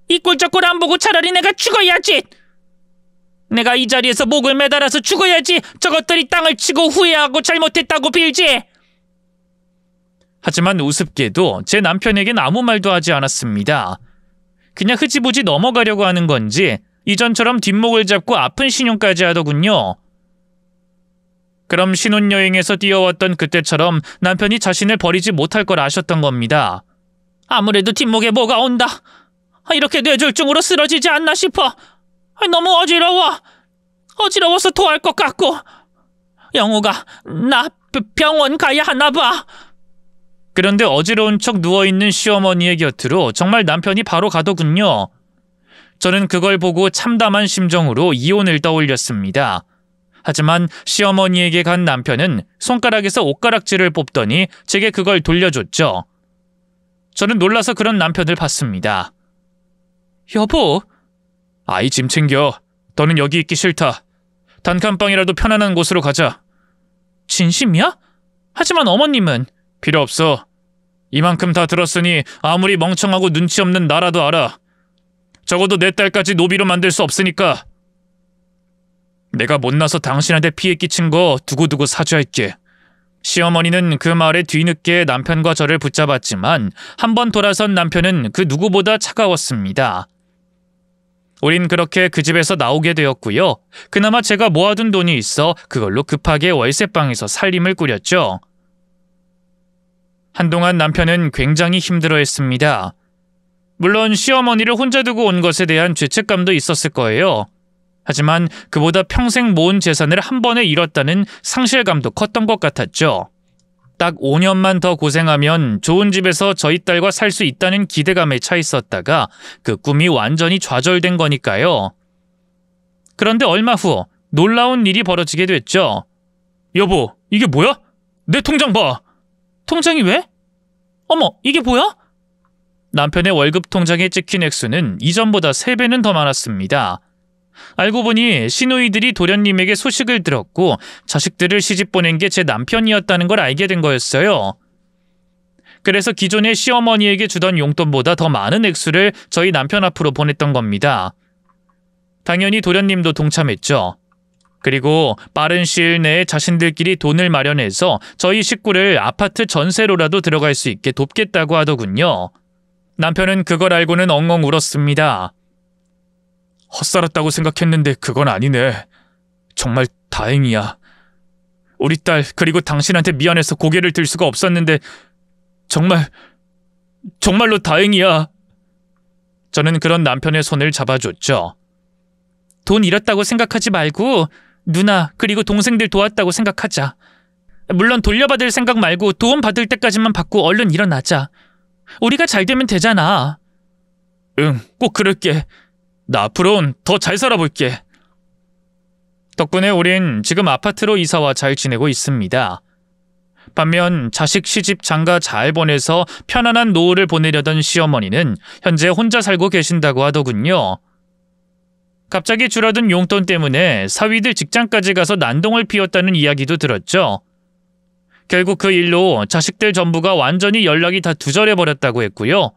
이 꼴짝꼴 안 보고 차라리 내가 죽어야지. 내가 이 자리에서 목을 매달아서 죽어야지. 저것들이 땅을 치고 후회하고 잘못했다고 빌지. 하지만 우습게도 제 남편에겐 아무 말도 하지 않았습니다. 그냥 흐지부지 넘어가려고 하는 건지 이전처럼 뒷목을 잡고 아픈 신용까지 하더군요. 그럼 신혼여행에서 뛰어왔던 그때처럼 남편이 자신을 버리지 못할 걸 아셨던 겁니다. 아무래도 뒷목에 뭐가 온다. 이렇게 뇌졸중으로 쓰러지지 않나 싶어. 너무 어지러워. 어지러워서 토할 것 같고. 영우가 나 병원 가야 하나 봐. 그런데 어지러운 척 누워있는 시어머니의 곁으로 정말 남편이 바로 가더군요. 저는 그걸 보고 참담한 심정으로 이혼을 떠올렸습니다. 하지만 시어머니에게 간 남편은 손가락에서 옷가락질을 뽑더니 제게 그걸 돌려줬죠. 저는 놀라서 그런 남편을 봤습니다. 여보, 아이 짐 챙겨. 너는 여기 있기 싫다. 단칸방이라도 편안한 곳으로 가자. 진심이야? 하지만 어머님은. 필요 없어. 이만큼 다 들었으니 아무리 멍청하고 눈치 없는 나라도 알아. 적어도 내 딸까지 노비로 만들 수 없으니까. 내가 못나서 당신한테 피해 끼친 거 두고두고 사죄할게. 시어머니는 그 말에 뒤늦게 남편과 저를 붙잡았지만 한 번 돌아선 남편은 그 누구보다 차가웠습니다. 우린 그렇게 그 집에서 나오게 되었고요. 그나마 제가 모아둔 돈이 있어 그걸로 급하게 월세방에서 살림을 꾸렸죠. 한동안 남편은 굉장히 힘들어했습니다. 물론 시어머니를 혼자 두고 온 것에 대한 죄책감도 있었을 거예요. 하지만 그보다 평생 모은 재산을 한 번에 잃었다는 상실감도 컸던 것 같았죠. 딱 5년만 더 고생하면 좋은 집에서 저희 딸과 살 수 있다는 기대감에 차 있었다가 그 꿈이 완전히 좌절된 거니까요. 그런데 얼마 후 놀라운 일이 벌어지게 됐죠. 여보, 이게 뭐야? 내 통장 봐! 통장이 왜? 어머, 이게 뭐야? 남편의 월급 통장에 찍힌 액수는 이전보다 3배는 더 많았습니다. 알고 보니 시누이들이 도련님에게 소식을 들었고 자식들을 시집 보낸 게 제 남편이었다는 걸 알게 된 거였어요. 그래서 기존의 시어머니에게 주던 용돈보다 더 많은 액수를 저희 남편 앞으로 보냈던 겁니다. 당연히 도련님도 동참했죠. 그리고 빠른 시일 내에 자신들끼리 돈을 마련해서 저희 식구를 아파트 전세로라도 들어갈 수 있게 돕겠다고 하더군요. 남편은 그걸 알고는 엉엉 울었습니다. 헛살았다고 생각했는데 그건 아니네. 정말 다행이야. 우리 딸 그리고 당신한테 미안해서 고개를 들 수가 없었는데 정말로 다행이야. 저는 그런 남편의 손을 잡아줬죠. 돈 잃었다고 생각하지 말고 누나 그리고 동생들 도왔다고 생각하자. 물론 돌려받을 생각 말고 도움 받을 때까지만 받고 얼른 일어나자. 우리가 잘 되면 되잖아. 응, 꼭 그럴게. 나 앞으로는 더 잘 살아볼게. 덕분에 우린 지금 아파트로 이사와 잘 지내고 있습니다. 반면 자식 시집 장가 잘 보내서 편안한 노후를 보내려던 시어머니는 현재 혼자 살고 계신다고 하더군요. 갑자기 줄어든 용돈 때문에 사위들 직장까지 가서 난동을 피웠다는 이야기도 들었죠. 결국 그 일로 자식들 전부가 완전히 연락이 다 두절해버렸다고 했고요.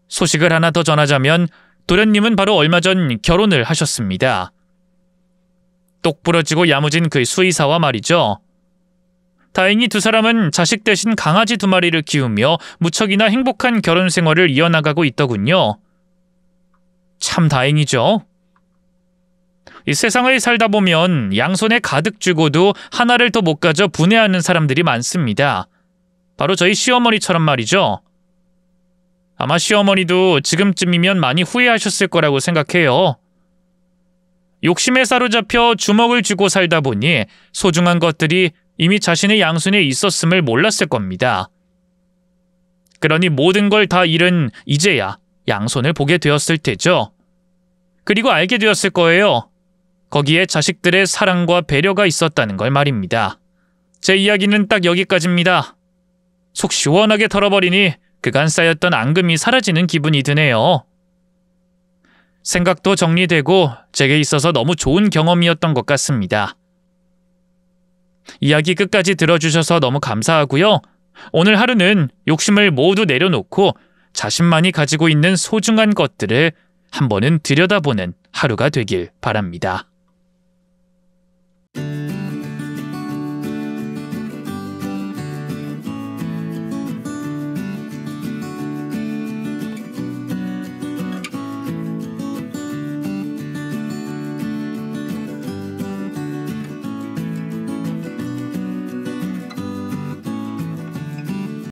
소식을 하나 더 전하자면 도련님은 바로 얼마 전 결혼을 하셨습니다. 똑부러지고 야무진 그 수의사와 말이죠. 다행히 두 사람은 자식 대신 강아지 2마리를 키우며 무척이나 행복한 결혼 생활을 이어나가고 있더군요. 참 다행이죠. 이 세상을 살다 보면 양손에 가득 쥐고도 하나를 더 못 가져 분해하는 사람들이 많습니다. 바로 저희 시어머니처럼 말이죠. 아마 시어머니도 지금쯤이면 많이 후회하셨을 거라고 생각해요. 욕심에 사로잡혀 주먹을 쥐고 살다 보니 소중한 것들이 이미 자신의 양손에 있었음을 몰랐을 겁니다. 그러니 모든 걸 다 잃은 이제야 양손을 보게 되었을 테죠. 그리고 알게 되었을 거예요. 거기에 자식들의 사랑과 배려가 있었다는 걸 말입니다. 제 이야기는 딱 여기까지입니다. 속 시원하게 털어버리니 그간 쌓였던 앙금이 사라지는 기분이 드네요. 생각도 정리되고 제게 있어서 너무 좋은 경험이었던 것 같습니다. 이야기 끝까지 들어주셔서 너무 감사하고요. 오늘 하루는 욕심을 모두 내려놓고 자신만이 가지고 있는 소중한 것들을 한 번은 들여다보는 하루가 되길 바랍니다.